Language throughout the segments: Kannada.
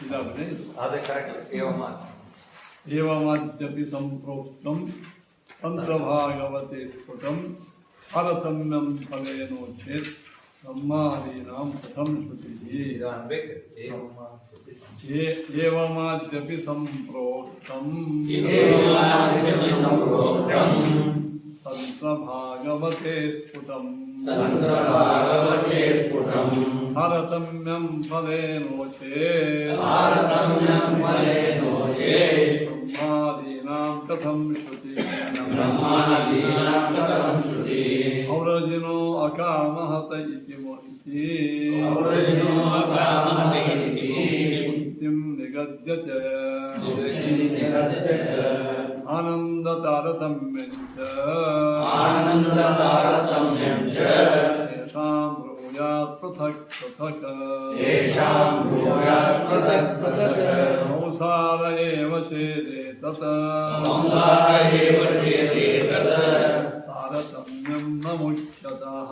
ಇದಾಗಿದೆ. ಅದೇ ಕರೆಕ್ಟ್. ಏವಮಾದ್ಯಪಿ ಸಂಪ್ರೋಕ್ತಂ ತಂತ್ರಭಾಗವತೆ ಸ್ಫುಟಂ ತಾರತಮ್ಯಂ ಫಲೇನೋ ಚೇತ್ ಬ್ರಹ್ಮಾದೀನಾಂ ಕಥಂ ಶ್ರುತಿಃ. ಏವಮಾದ್ಯಪಿ ಸಂಪ್ರೋಕ್ತಂ ತಂತ್ರಭಾಗವತೆ ಸ್ಫುಟಂ ತಾರತಮ್ಯಂ ಫಲೇನೋ ಚೇತ್ ಬ್ರಹ್ಮಾದೀನಾಂ ಕಥಂ ಶ್ರುತಿಃ. ಔರಜಿನೋ ಅಕಾಮಹತ ಇತಿ ಮುಕ್ತಿಂ ನಿಗದ್ಯತೆ ಆನಂದ ತಾರತಮ್ಯಂಚ ಯೇಷಾಂ ಬ್ರೂಯಾತ್ ಪೃಥಕ್ ಪೃಥಕ್ ಸಂಸಾರ ಏವ ಚೇದೇ ತತ್ ತಾರತಮ್ಯಂ ನ ಮುಖ್ಯತಃ.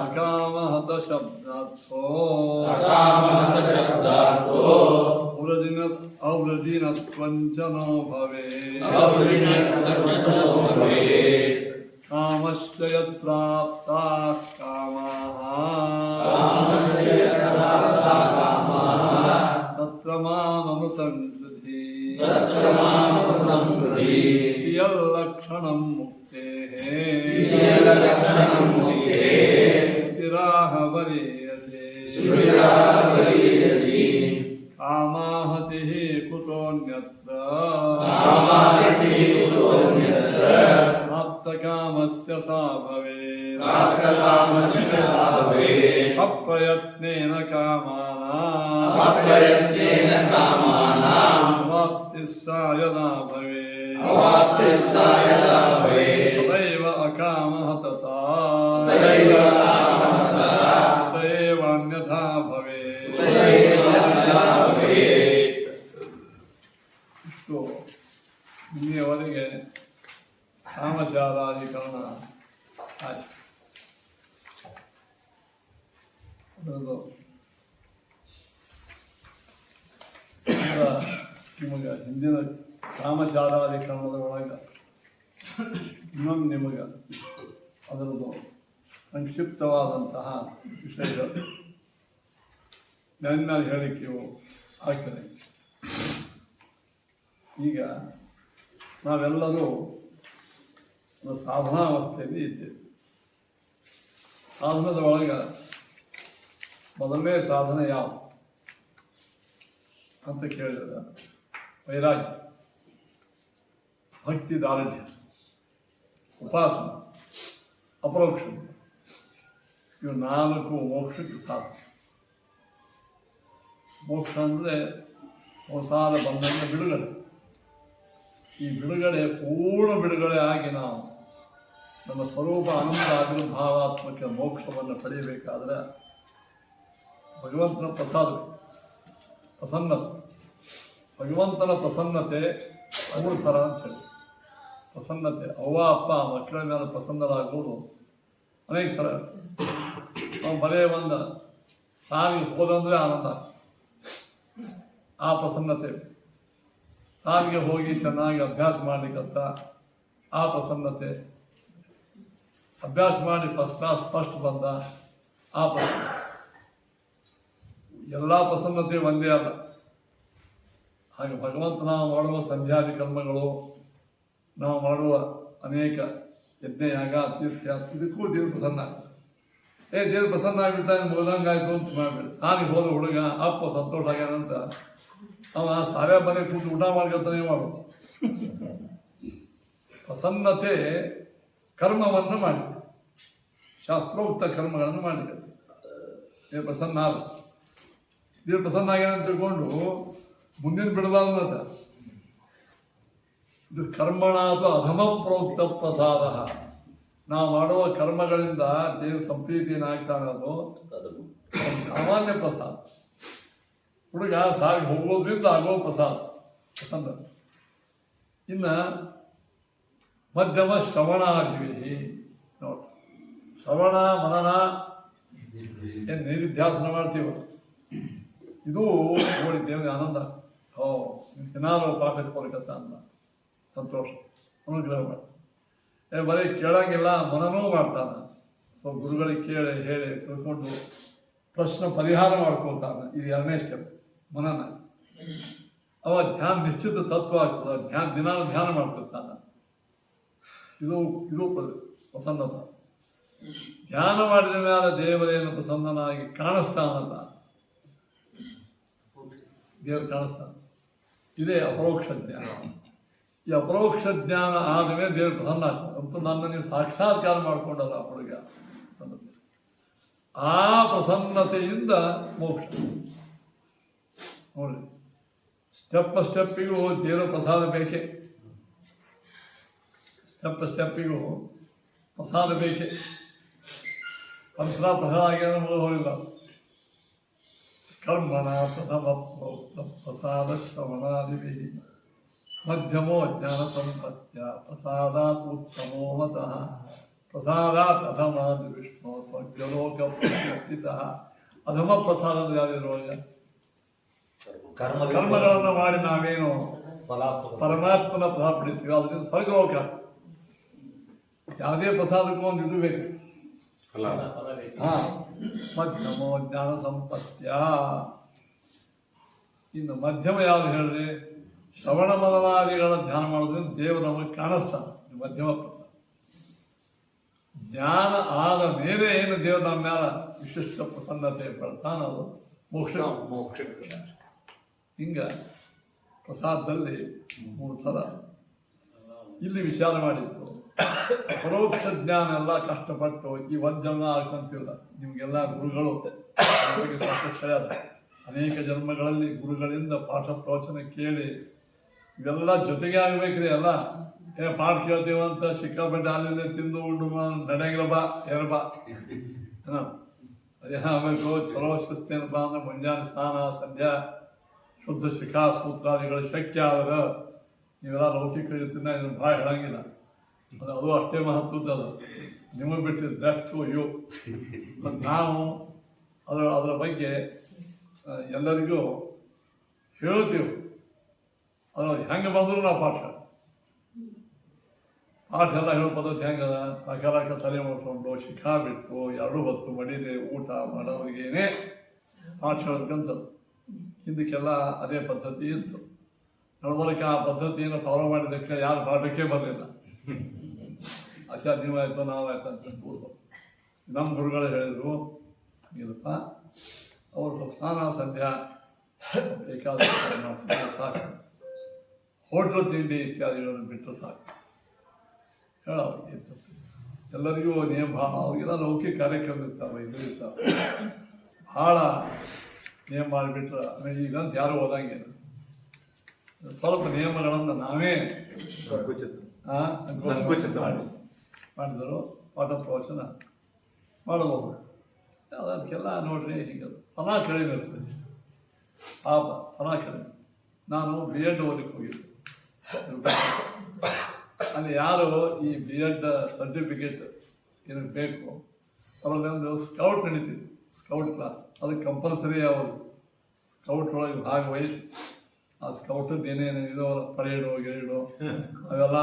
ಅಕಾಮಹತ ಶಬ್ದಾರ್ಥೋ ಔರಜಿನತ್ವಂಚ ನೋ ಭವೇತ್. ಕಾಮಶ್ಚ ಯತ್ ಪ್ರಾಪ್ತಾಃ ಕಾಮಾಃ ತತ್ರ ಮಾಮೃತಂ ಕೃಧಿ ಯಲ್ಲಕ್ಷಣಂ ಮುಕ್ತೇಃ ತಿರಾಹ ವರೀಯತೆ. ಕಾಮಾಹತಿಃ ಕುತೋನ್ಯತ್ರ ಪ್ರಾಪ್ತಕಾಮಸ್ಯ ಸಾ ಭವೇತ್. ಅಪ್ರಯತ್ನೇನ ಕಾಮಾನಾಂ ಅವಾಪ್ತಿಃ ಸಾ ಯದಾ ಭವೇತ್. ತದೈವ ಅಕಾಮಃ ತಥಾ ತಥೈವಾನ್ಯಥಾ ಭವೇತ್. ಇಷ್ಟು ಇಲ್ಲಿಯವರೆಗೆ ಕಾಮಚಾರಾಧಿಕರಣ ಆಯ್ತು. ಅದರದ್ದು ನಿಮಗೆ ಹಿಂದಿನ ಕಾಮಚಾರಾಧಿಕರಣದ ಒಳಗೆ ಇನ್ನೊಂದು ನಿಮಗೆ ಅದರದ್ದು ಸಂಕ್ಷಿಪ್ತವಾದಂತಹ ವಿಷಯಗಳು ನನ್ನ ಹೇಳಿಕೆಯು ಆಗ್ತದೆ. ಈಗ ನಾವೆಲ್ಲರೂ ಒಂದು ಸಾಧನಾವಸ್ಥೆಯಲ್ಲಿ ಇದ್ದೇವೆ. ಸಾಧನದ ಒಳಗೆ ಮೊದಲನೇ ಸಾಧನ ಯಾವ ಅಂತ ಕೇಳಿದ್ರೆ ವೈರಾಗ್ಯ, ಭಕ್ತಿ, ದಾರಿಢ್ಯ, ಉಪಾಸನ, ಅಪರೋಕ್ಷ, ಇವು ನಾಲ್ಕು ಮೋಕ್ಷಕ್ಕೆ ಸಾಧನ. ಮೋಕ್ಷ ಅಂದರೆ ಸಂಸಾರ ಬಂಧನ ಬಿಡುಗಡೆ. ಈ ಬಿಡುಗಡೆ ಪೂರ್ಣ ಬಿಡುಗಡೆ ಆಗಿ ನಾವು ನಮ್ಮ ಸ್ವರೂಪ ಆನಂದ ಆವಿರ್ಭಾವಾತ್ಮಕ ಮೋಕ್ಷವನ್ನು ಪಡೆಯಬೇಕಾದ್ರೆ ಭಗವಂತನ ಪ್ರಸನ್ನತೆ, ಭಗವಂತನ ಪ್ರಸನ್ನತೆ ಮೂರು ಥರ ಅಂತ ಹೇಳಿ. ಪ್ರಸನ್ನತೆ, ಅವ್ವ ಅಪ್ಪ ಮಕ್ಕಳ ಮೇಲೆ ಪ್ರಸನ್ನರಾಗುವುದು ಅನೇಕ ಥರ. ನಾವು ಬರೇ ಒಂದು ಸಾರಿಗೆ ಹೋದಂದರೆ ಆನಂದ, ಆ ಪ್ರಸನ್ನತೆ. ಸಾರಿಗೆ ಹೋಗಿ ಚೆನ್ನಾಗಿ ಅಭ್ಯಾಸ ಮಾಡಲಿಕ್ಕಂತ ಆ ಪ್ರಸನ್ನತೆ. ಅಭ್ಯಾಸ ಮಾಡಿ ಫಸ್ಟ್ ಕ್ಲಾಸ್ ಫಸ್ಟ್ ಬಂದ ಆ ಪ್ರಸನ್ನ. ಎಲ್ಲ ಪ್ರಸನ್ನತೆ ಒಂದೇ ಅಲ್ಲ. ಹಾಗೆ ಭಗವಂತ ನಾವು ಮಾಡುವ ಸಂಧ್ಯಾದಿ ಕರ್ಮಗಳು, ನಾವು ಮಾಡುವ ಅನೇಕ ಯಜ್ಞಯಾಗ ತೀರ್ಥ ಇದಕ್ಕೂ ದೇವ್ರ ಪ್ರಸನ್ನ ಆಗ್ತದೆ. ದೇವ್ರ ಪ್ರಸನ್ನ ಆಗಿಬಿಟ್ಟಾಗ ಮುಗಿದಂಗಾಯ್ತು ಅಂತ ಮಾಡಿಬಿಡಿ. ಸಾರಿಗೆ ಹೋದ ಹುಡುಗ ಅಪ್ಪ ಸಂತೋಷ ಆಗ್ಯಾನಂತ ಅವ ಸಾವ್ಯ ಮನೆ ಕೂತು ಊಟ ಮಾಡ್ಕೊಳ್ತಾನೆ ಮಾಡೋದು. ಪ್ರಸನ್ನತೆ ಕರ್ಮವನ್ನು ಮಾಡಿದೆ, ಶಾಸ್ತ್ರೋಕ್ತ ಕರ್ಮಗಳನ್ನು ಮಾಡಿದೆ. ದೇವ್ರ ಪ್ರಸನ್ನ ಆದ. ದೇವ್ರ ಪ್ರಸನ್ನ ಆಗ್ಯಾನ ಅಂತ ತಿಳ್ಕೊಂಡು ಮುಂದಿನ ಬಿಡಬಾರ್ದು ಅಂತ. ಇದು ಕರ್ಮಣಾತು ಅಧಮ ಪ್ರೋಕ್ತ ಪ್ರಸಾದ. ನಾವು ಮಾಡುವ ಕರ್ಮಗಳಿಂದ ದೇವ್ರ ಸಂಪ್ರೀತಿ ಏನಾಗ್ತಾನದು ಸಾಮಾನ್ಯ ಪ್ರಸಾದ. ಹುಡುಗ ಸಾಗಿ ಹೋಗೋದ್ರಿಂದ ಆಗೋ ಪ್ರಸಾದ ಪ್ರಸನ್ನ. ಇನ್ನು ಮಧ್ಯಮ ಶ್ರವಣಾದಿವಿ ನೋಡಿ. ಶ್ರವಣ ಮನನ ಏನು ನೈವೇದ್ಯಾಸನ ಮಾಡ್ತೀವ, ಇದು ನೋಡಿ ದೇವರಿಗೆ ಆನಂದ. ಓ ದಿನಾಲು ಪಾಠಕ್ಕೆ ಬರಕತ್ತ ಅನ್ನ ಸಂತೋಷ ಅನುಗ್ರಹ ಮಾಡಿ. ಬರೀ ಕೇಳಂಗಿಲ್ಲ, ಮನನೂ ಮಾಡ್ತಾನೆ. ಸೊ ಗುರುಗಳಿಗೆ ಕೇಳಿ ಹೇಳಿ ತಿಳ್ಕೊಂಡು ಪ್ರಶ್ನೆ ಪರಿಹಾರ ಮಾಡ್ಕೊಳ್ತಾನೆ. ಇದು 2ನೇ ಸ್ಟೆಪ್ ಮನನ. ಅವ ಧ್ಯಾನ ನಿಶ್ಚಿತ ತತ್ವ ಆಗ್ತದೆ. ದಿನಾಲು ಧ್ಯಾನ ಮಾಡ್ತಿರ್ತಾನೆ. ಇದು ಇದು ಪ್ರಸನ್ನತ. ಧ್ಯಾನ ಮಾಡಿದ ಮೇಲೆ ದೇವರೇನು ಪ್ರಸನ್ನನಾಗಿ ಕಾಣಿಸ್ತಾನಲ್ಲ, ದೇವರು ಕಾಣಿಸ್ತಾನೆ. ಇದೇ ಅಪರೋಕ್ಷ ಜ್ಞಾನ. ಈ ಅಪರೋಕ್ಷ ಜ್ಞಾನ ಆದಮೇಲೆ ದೇವರು ಪ್ರಸನ್ನ ಆಗ್ತದೆ. ಅಂತೂ ನನ್ನ ನೀವು ಸಾಕ್ಷಾತ್ಕಾರ ಮಾಡ್ಕೊಂಡಲ್ಲ ಹುಡುಗ. ಆ ಪ್ರಸನ್ನತೆಯಿಂದ ಮೋಕ್ಷ ನೋಡಿ. ಸ್ಟೆಪ್ಪಿಗೂ ದೇವರ ಪ್ರಸಾದ ಬೇಕೇ. ಸ್ಟೆಪ್ಪಿಗೂ ಪ್ರಸಾದ ಬೇಕೇ. ಪ್ರಸಾದ ಆಗ್ಯಾದ ಹೋಗಿಲ್ಲ. ಕರ್ಮಣ ಪ್ರಥಮ ಪ್ರಸಾದ ಶ್ರವಣಾದಿ ಮಧ್ಯಮೋ ಜ್ಞಾನ ಸಂಪತ್ಯ ಪ್ರಸಾದಾತ್ ಉತ್ತಮೋ ಮತಃ ಪ್ರಸಾದಾತ್ ಅಧಮಾದಿ ವಿಷ್ಣು ಸ್ವರ್ಗಲೋಕ ಪ್ರತಿಷ್ಠಿತಃ. ಅಧಮ ಪ್ರಸಾದ ಅಂದ್ರೆ ಯಾವ್ದಿರುವಾಗ ಕರ್ಮಗಳನ್ನು ಮಾಡಿ ನಾವೇನು ಪರಮಾತ್ಮನ ಫಲ ಪಡಿತೀವಿ, ಅದರಿಂದ ಸ್ವರ್ಗಲೋಕ. ಯಾವುದೇ ಪ್ರಸಾದಕ್ಕೂ ಒಂದು ಇದು ಬೇಕು. ಮಧ್ಯಮೋ ಜ್ಞಾನ ಸಂಪತ್ಯ. ಇನ್ನು ಮಧ್ಯಮ ಯಾವ್ದು ಹೇಳ್ರಿ? ಶ್ರವಣ ಮನನಾದಿಗಳ ಧ್ಯಾನ ಮಾಡೋದ್ರಿಂದ ದೇವರು ನಮಗೆ ಕಾಣಿಸ್ತಾನೆ. ಮಧ್ಯಮ ಪ್ರಸಾದ. ಜ್ಞಾನ ಆದ ಮೇಲೆ ಏನು ದೇವರು ನಮ್ಮ ಮೇಲೆ ವಿಶಿಷ್ಟ ಪ್ರಸನ್ನತೆ ಪಡ್ತಾನೆ, ಅದು ಮೋಕ್ಷ. ಹಿಂಗ ಪ್ರಸಾದದಲ್ಲಿ 3 ಥರ ಇಲ್ಲಿ ವಿಚಾರ ಮಾಡಿತ್ತು. ಪರೋಕ್ಷ ಜ್ಞಾನ ಎಲ್ಲ ಕಷ್ಟಪಟ್ಟು ಈ ಒಂದು ಜನ್ಮ ಆಡ್ಕೊಂತಿಲ್ಲ. ನಿಮಗೆಲ್ಲ ಗುರುಗಳು ಅನೇಕ ಜನ್ಮಗಳಲ್ಲಿ ಗುರುಗಳಿಂದ ಪಾಠ ಪ್ರವಚನ ಕೇಳಿ ಇವೆಲ್ಲ ಜೊತೆಗೆ ಆಗ್ಬೇಕ್ರಿ. ಎಲ್ಲ ಪಾಠ ಕೇಳ್ತೀವಂತ ಸಿಕ್ಕಾಪಟ್ಟೆ ಅಲ್ಲಿಂದ ತಿಂದು ಉಂಡು ನಡೆಯಂಗಿಲ್ಲಪ್ಪ ಏನಪ್ಪ ಅದೇ ಆಗಬೇಕು. ಚಲೋ ಶಿಸ್ತೇನಪ್ಪ ಅಂದ್ರೆ ಮುಂಜಾನೆ ಸ್ನಾನ ಸಂಧ್ಯಾ ಶುದ್ಧ ಶಿಖಾ ಸೂತ್ರಾದಿಗಳು ಶಕ್ಯ ಆದ್ರೆ ನೀವೆಲ್ಲ ಲೌಕಿಕ ಜೊತೆನ ಇದನ್ನು ಭಾಳ ಹೇಳಂಗಿಲ್ಲ. ಅದು ಅಷ್ಟೇ ಮಹತ್ವದ್ದದು. ನಿಮಗೆ ಬಿಟ್ಟಿದ್ದು ಬೆಸ್ಟ್ ಯು. ನಾವು ಅದರ ಬಗ್ಗೆ ಎಲ್ಲರಿಗೂ ಹೇಳ್ತೀವಿ. ಅದು ಹೆಂಗೆ ಬಂದರೂ ನಾವು ಪಾಠ ಎಲ್ಲ ಹೇಳೋ ಪದ್ಧತಿ ಹೆಂಗದ? ಅಕರಾಕ ತಲೆ ಮಾಡ್ಕೊಂಡು ಶಿಖಾ ಬಿಟ್ಟು 2 ಹೊತ್ತು ಮಡಿದೆ ಊಟ ಮಾಡೋರಿಗೇನೆ ಪಾಠ ಹೇಳೋದಕ್ಕಂಥದ್ದು. ಹಿಂದಕ್ಕೆಲ್ಲ ಅದೇ ಪದ್ಧತಿ ಇತ್ತು. ನಡಬರಕ್ಕೆ ಆ ಪದ್ಧತಿಯನ್ನು ಫಾಲೋ ಮಾಡಿದ್ದಕ್ಕೆ ಯಾರು ಪಾಠಕ್ಕೆ ಬರಲಿಲ್ಲ. ಆಚಾರ್ಯ ನೀವಾಯ್ತು ನಾವಾಯ್ತು ಅಂತ ಕೂರ್ದು ನಮ್ಮ ಗುರುಗಳು ಹೇಳಿದರು, ಇಲ್ಲಪ್ಪ ಅವರು ಸ್ವಲ್ಪ ಸ್ನಾನ ಸಂಧ್ಯಾ ಬೇಕಾದ ಮಾಡ್ತಾರೆ ಸಾಕು. ಹೋಟ್ಲು ತಿಂಡಿ ಇತ್ಯಾದಿಗಳನ್ನು ಬಿಟ್ಟರೆ ಸಾಕು ಹೇಳೋರಿಗೆ. ಎಲ್ಲರಿಗೂ ನೇಮ ಅವ್ರಿಗೆಲ್ಲ ಲೌಕಿಕ ಕಾರ್ಯಕ್ರಮ ಇರ್ತಾವೆ, ಇದು ಇರ್ತಾವೆ. ಭಾಳ ನೇಮ ಮಾಡಿಬಿಟ್ರೆ ಆಮೇಲೆ ಈಗಂತ ಯಾರು ಓದಂಗಿಲ್ಲ. ಸ್ವಲ್ಪ ನಿಯಮಗಳನ್ನು ನಾವೇ ಸಂಕೋಚಿತ ಮಾಡಿದರು ಪಾಠ ಪ್ರವಚನ ಮಾಡಬಹುದು. ಅದಕ್ಕೆಲ್ಲ ನೋಡ್ರಿ ಹೀಗೆ ಫಲ ಕಡಿಮೆ ಇರ್ತದೆ. ಪಾಪ ಫಲ ಕಡಿಮೆ. ನಾನು BEd ಓದಕ್ಕೆ ಹೋಗಿದ್ದೆ. ಅಲ್ಲಿ ಯಾರು ಈ BEd ಸರ್ಟಿಫಿಕೇಟ್ ಏನಕ್ಕೆ ಬೇಕು ಅವರಲ್ಲೊಂದು ಸ್ಕೌಟ್ ನಡೀತಿತ್ತು. ಸ್ಕೌಟ್ ಕ್ಲಾಸ್ ಅದಕ್ಕೆ ಕಂಪಲ್ಸರಿ ಅವರು ಸ್ಕೌಟ್ ಒಳಗೆ ಭಾಗವಹಿಸಿ ಆ ಸ್ಕೌಟದ್ದು ಏನೇನು ಇದು ಪರೇಡು ಗಿರೇಡು ಅವೆಲ್ಲ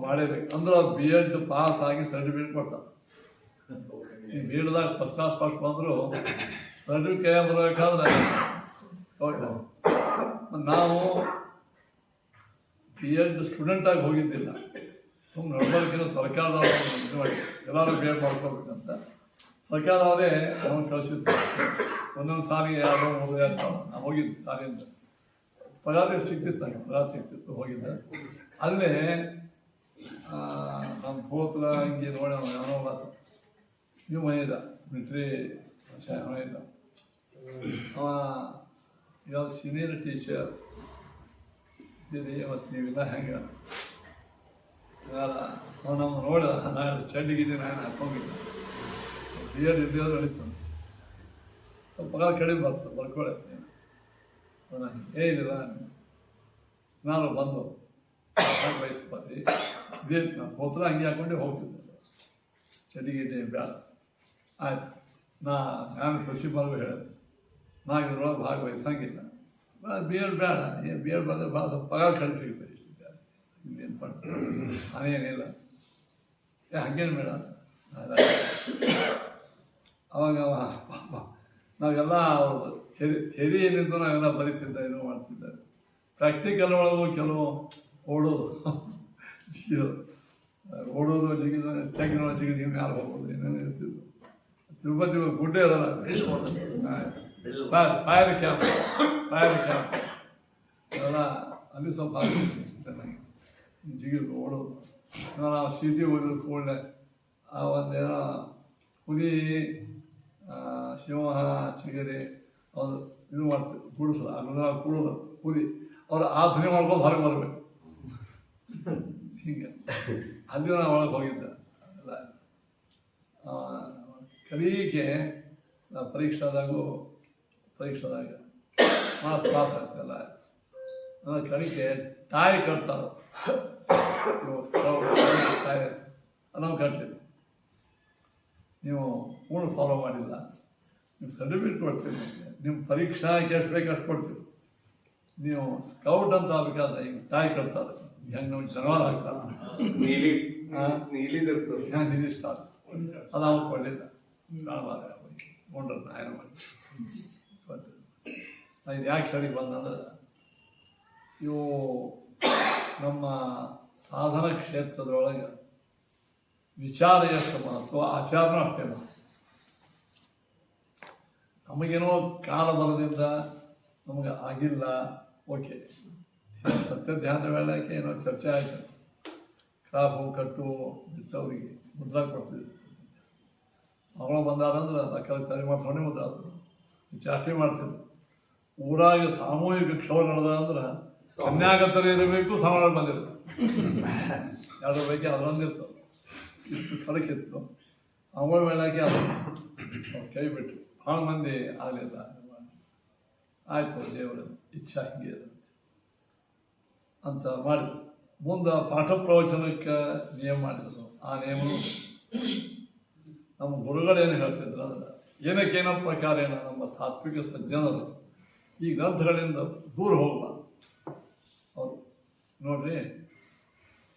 ಮಾಡೇಬೇಕು. ಅಂದ್ರೆ ಅವ್ರು BEd ಪಾಸ್ ಆಗಿ ಸರ್ಟಿಫಿಕೇಟ್ ಕೊಡ್ತಾರೆ. ಈ BEdದಾಗ ಫಸ್ಟ್ ಕ್ಲಾಸ್ ಫಸ್ಟ್ ಬಂದರು ಸರ್ಟಿಫಿಕೇಟ್ ಬರಬೇಕಾದ್ರೆ ನಾವು BEd ಸ್ಟೂಡೆಂಟಾಗಿ ಹೋಗಿದ್ದಿಲ್ಲ. ಸುಮ್ಮನೆ ನಡ್ಬರ್ಕಿನ ಸರ್ಕಾರದವರು ಇದು ಮಾಡಿ ಎಲ್ಲರೂ BEd ಮಾಡ್ಕೋಬೇಕಂತ ಸರ್ಕಾರದವರೇ ನಮಗೆ ಕಳಿಸಿದ್ರು. ಒಂದೊಂದು ಸಾರಿಗೆ 2-3 ಇರ್ತಾವೆ. ನಾವು ಹೋಗಿದ್ದು ಸಾರಿಯಿಂದ ಪಗಾರ ಸಿಗ್ತಿತ್ತು. ನನಗೆ ಪಗಾರ ಸಿಗ್ತಿತ್ತು, ಹೋಗಿದ್ದೆ. ಅಲ್ಲೇ ನಮ್ಮ ಪೋತ್ರ ಹಿಂಗೆ ನೋಡೋಣ ಏನೋ ಮಾತು ನೀವು ಮನೆಯಿದ್ದ ಮಿಲ್ಟ್ರಿ ಮನೆಯಿದ್ದ. ಅವ ಯಾವ್ದು ಸೀನಿಯರ್ ಟೀಚರ್ ಇದ್ದೀರಿ ಮತ್ತು ನೀವೆಲ್ಲ ಹೆಂಗೆ ಅವ ನಮ್ಮ ನೋಡ. ನಾನು ಚಡ್ಡಿಗಿದ್ದೆ, ನಾನು ಹಾಕೊಂಡಿದ್ದೆ. BEd ಇದ್ದಿರೋದು ನಡೀತು. ಸ್ವಲ್ಪ ಪಗಾರ ಕಡಿಮೆ ಬರ್ತದೆ, ಬರ್ಕೊಳ್ಳೆ ಏನಿಲ್ಲ. ನಾನು ಬಂದು ವಹಿಸ್ಬಾರ್ದು ಇದೇ ನಾನು ಪೋತ್ರ ಹಂಗೆ ಹಾಕೊಂಡೆ ಹೋಗ್ತಿದ್ದೆ. ಚಡಿಗಿದ್ದೆ ಬೇಡ ಆಯ್ತು. ನಾನು ಕೃಷಿ ಮಾರ್ಗ ಹೇಳಿದೆ ನಾವು ಇದ್ರೊಳಗೆ ಭಾಗವಹಿಸಂಗಿಲ್ಲ. ಬಿ ಎಡ್ ಬೇಡ, ಏನು ಬಿ ಎಡ್ ಬಂದರೆ ಭಾಳ ಪಗಾರ ಕಡಿಮೆ ಸಿಗ್ತದೆ. ಇನ್ನೇನು ಮಾಡ್ತಾರೆ, ನಾನೇನಿಲ್ಲ ಹಾಗೇನು ಬೇಡ. ಅವಾಗ ನಾವೆಲ್ಲ ಅವ್ರದ್ದು ಥಿಯರಿ ಏನಿದ್ದು ನಾವೆಲ್ಲ ಬರೀತಿದ್ದ ಇದು ಮಾಡ್ತಿದ್ದಾರೆ. ಪ್ರಾಕ್ಟಿಕಲ್ ಒಳಗೂ ಕೆಲವು ಓಡೋದು ಜಿಗಿದ ತೆಂಗಿನೊಳಗೆ ಜಿಗಿದ ಮ್ಯಾಲೆ ಹೋಗೋದು ಏನೇನು ಇರ್ತಿದ್ವು. ತಿರುಪತಿ ಗುಡ್ಡೆ ಅದಲ್ಲ, ಫೈರ್ ಕ್ಯಾಂಪ್ ಅದೆಲ್ಲ ಅಲ್ಲಿ ಸ್ವಲ್ಪ ಚೆನ್ನಾಗಿ ಜಿಗಿದು ಓಡೋದು. ನಾವು ಸಿಟಿ ಹೋಗಿದ್ರು ಕೂಡಲೇ ಆ ಒಂದೇನೋ ಹುಲಿ ಸಿಂಹ ಚಿಗರಿ ಅವ್ರು ಇದು ಮಾಡ್ತೀವಿ ಕೂಡಿಸೋದು, ಅದನ್ನ ಕೂಡೋದು ಹುಲಿ ಅವ್ರು ಆ ಧ್ವನಿ ಮಾಡ್ಕೊಂಡು ಹೊರಗೆ ಬರಬೇಕು. ಹೀಗೆ ಅಲ್ಲಿ ನಾವು ಒಳಗೆ ಹೋಗಿದ್ದೆ. ಎಲ್ಲ ಕಲಿಕೆ ಪರೀಕ್ಷಾದಾಗ ಮಾಸ್ ಪಾಸ್ ಆಗ್ತಲ್ಲ ಅನ್ನೋ ಕಲಿಕೆ ತಾಯಿ ಕಟ್ತಾರೆ. ತಾಯಿ ನಾವು ಕಟ್ತೀವಿ, ನೀವು ಪೂರ್ಣ ಫಾಲೋ ಮಾಡಿಲ್ಲ, ನೀವು ಸರ್ಟಿಫಿಕೇಟ್ ಕೊಡ್ತೀವಿ, ನಿಮ್ಮ ಪರೀಕ್ಷಾ ಎಷ್ಟು ಬೇಕು ಅಷ್ಟು ಕೊಡ್ತೀವಿ. ನೀವು ಸ್ಕೌಟ್ ಅಂತ ಆಗ್ಬೇಕಾದ್ರೆ ಈಗ ತಾಯಿ ಕಟ್ತಾರೆ, ಹೆಂಗೆ ನಾವು ಜನವಾರ ಆಗ್ತಾರೆ, ನೀಲಿ ಸ್ಟಾರ್ ಅದು ಅವ್ರು ಕೊಡಲಿಲ್ಲ. ನೋಡ್ರಿ ನಾಯನ ಮಾಡಿ ಇದು ಯಾಕೆ ಹೇಳಿ ಬಂದಂದ್ರೆ, ಇವು ನಮ್ಮ ಸಾಧನ ಕ್ಷೇತ್ರದೊಳಗೆ ವಿಚಾರ ಎಷ್ಟು ಮಹತ್ವ, ಆಚಾರನೂ ಅಷ್ಟೇ ಮಹತ್ವ. ನಮಗೇನೋ ಕಾಲ ಬರದಿಂದ ನಮಗೆ ಆಗಿಲ್ಲ, ಓಕೆ, ಸತ್ಯ ಧ್ಯಾನ ವೇಳಕ್ಕೆ ಏನೋ ಚರ್ಚೆ ಆಯಿತು. ಕ್ರಾಪು ಕಟ್ಟು ಬಿಟ್ಟವರಿಗೆ ಮುದ್ರಾ ಕೊಡ್ತಿದ್ವಿ. ಮಗಳು ಬಂದಾರಂದ್ರೆ ಅದಕ್ಕೆ ತಲೆ ಮಾಡ್ಕೊಂಡೇ ಮುದ್ರಾ ಆಗ್ತದೆ, ಚಾಟಿ ಮಾಡ್ತಿದ್ವಿ. ಊರಾಗ ಸಾಮೂಹಿಕ ಕ್ಷೌರ ನಡೆದ ಅಂದ್ರೆ ಕನ್ಯಾಗತರ ಇರಬೇಕು, ಸಮಾನ ಬಂದಿರಬೇಕು, ಎರಡು ಬಗ್ಗೆ ಅದರೊಂದಿತ್ತು. ಇಷ್ಟು ಕಡಕಿತ್ತು. ಅವಳ ವೇಳಕ್ಕೆ ಅದು ಕೈ ಬಿಟ್ಟು ಭಾಳ ಮಂದಿ ಆಗಲಿಲ್ಲ. ಆಯಿತು, ದೇವರ ಇಚ್ಛಾ ಹಿಂಗೆ ಅಂತ ಮಾಡಿದ್ರು. ಮುಂದೆ ಪಾಠ ಪ್ರವಚನಕ್ಕೆ ನಿಯಮ ಮಾಡಿದರು. ಆ ನಿಯಮ ನಮ್ಮ ಗುರುಗಳೇನು ಹೇಳ್ತಿದ್ರು ಅಂದ್ರೆ, ಏನಕ್ಕೇನೋ ಪ್ರಕಾರ ಏನೋ ನಮ್ಮ ಸಾತ್ವಿಕ ಸಜ್ಜನರು ಈ ಗ್ರಂಥಗಳಿಂದ ದೂರ ಹೋಗಬಾರ್ದು. ಅವರು ನೋಡ್ರಿ,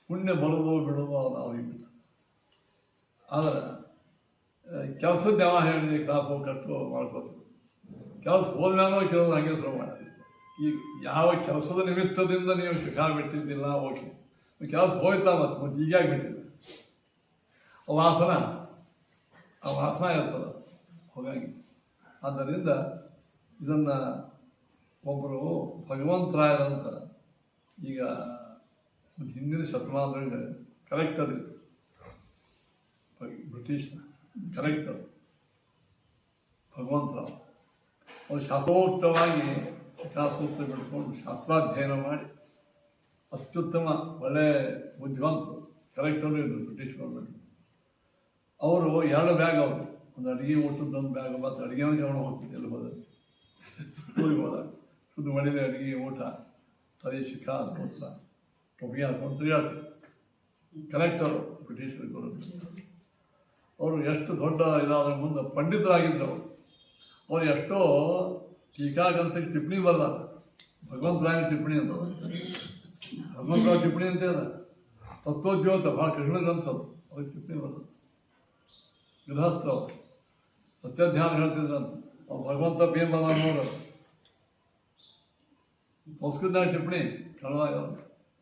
ಪುಣ್ಯ ಬರೋದು ಬಿಡೋದು ಅವ್ರಿಗೆ ಬಿಟ್ಟು. ಆದರೆ ಕೆಲಸದ ಯಾವ ಹೇಳಿದೆ ಕ್ರಾಪು ಕಟ್ಟು ಮಾಡ್ಕೋತೀವಿ. ಕೆಲಸ ಹೋದ್ಮೇಲೆ ಕೆಲವು ಹಾಗೆ ಶುರು ಮಾಡಿದ್ವಿ. ಈಗ ಯಾವ ಕೆಲಸದ ನಿಮಿತ್ತದಿಂದ ನೀವು ಬಿಟ್ಟಿದ್ದಿಲ್ಲ, ಓಕೆ, ಕೆಲಸ ಹೋಯ್ತಾ ಮತ್ತು ಈಗಾಗಿ ಬಿಟ್ಟಿಲ್ಲ. ಆ ವಾಸನ ಇರ್ತದೆ ಹೋಗಾಗಿ. ಆದ್ದರಿಂದ ಇದನ್ನು ಒಬ್ಬರು ಭಗವಂತರಾಯರಂತ ಈಗ ಹಿಂದಿನ ಶತಮಾನದಲ್ಲಿ ಕರೆಕ್ಟ್ ಅದು ಬ್ರಿಟಿಷ್ ಕರೆಕ್ಟ್ ಅದು ಭಗವಂತರಾವ್. ಅವರು ಶಾಸ್ತ್ರೋಕ್ತವಾಗಿ ಶಿಕ್ಷಾಸೂತ್ರ ಬಿಟ್ಕೊಂಡು ಶಾಸ್ತ್ರಾಧ್ಯಯನ ಮಾಡಿ ಅತ್ಯುತ್ತಮ ಒಳ್ಳೆಯ ಬುದ್ಧಿವಂತರು ಕರೆಕ್ಟರು ಇದ್ದರು ಬ್ರಿಟಿಷ್ ಗೌರ್ಮೆಂಟ್. ಅವರು 2 ಬ್ಯಾಗ್, ಅವರು ಒಂದು ಅಡುಗೆ ಊಟದ ಬ್ಯಾಗ್, ಮತ್ತು ಅಡುಗೆ ತಗೊಂಡು ಹೋಗ್ತಿದ್ದೆ. ಎಲ್ಲಿ ಹೋದ ಊರಿಗೆ ಹೋದಾಗ ಶುದ್ಧ ಮಾಡಿದ ಅಡುಗೆ ಊಟ, ತಲೆ ಶಿಖಾ ಸ್ಪೋತ್ಸ ಟೊಪಿಗೆ ಹಾಕೊಂಡು ತಿರುಗಾಡ್ತೀವಿ. ಕರೆಕ್ಟರು ಬ್ರಿಟಿಷರು ಗೌರ್ಮೆಂಟ್. ಅವರು ಎಷ್ಟು ದೊಡ್ಡ ಇದಾದ ಮುಂದೆ ಪಂಡಿತರಾಗಿದ್ದರು. ಅವ್ರು ಎಷ್ಟೋ ಟೀಕಾಗ್ರಂಥಕ್ಕೆ ಟಿಪ್ಪಣಿ ಬರಲ್ಲ. ಭಗವಂತರಾಯನ ಟಿಪ್ಪಣಿ ಅಂತ, ಭಗವಂತರಾವ್ ಟಿಪ್ಪಣಿ ಅಂತ ಅದ. ತತ್ವೋದ್ಯೋತ ಭಾಳ ಕಡಿಮೆ ಗ್ರಂಥರು, ಅವ್ರಿಗೆ ಟಿಪ್ಪಣಿ ಬರ್ತದೆ. ಗೃಹಸ್ಥರು ಸತ್ಯಧ್ಯಾನ ಹೇಳ್ತಿದ್ರಂತ, ಅವ್ರು ಭಗವಂತ ಬೇನ್ ಬಂದ ನೋಡೋದು. ಸಂಸ್ಕೃತನಾಗ ಟಿಪ್ಪಣಿ ಕನ್ನಡದಾಗ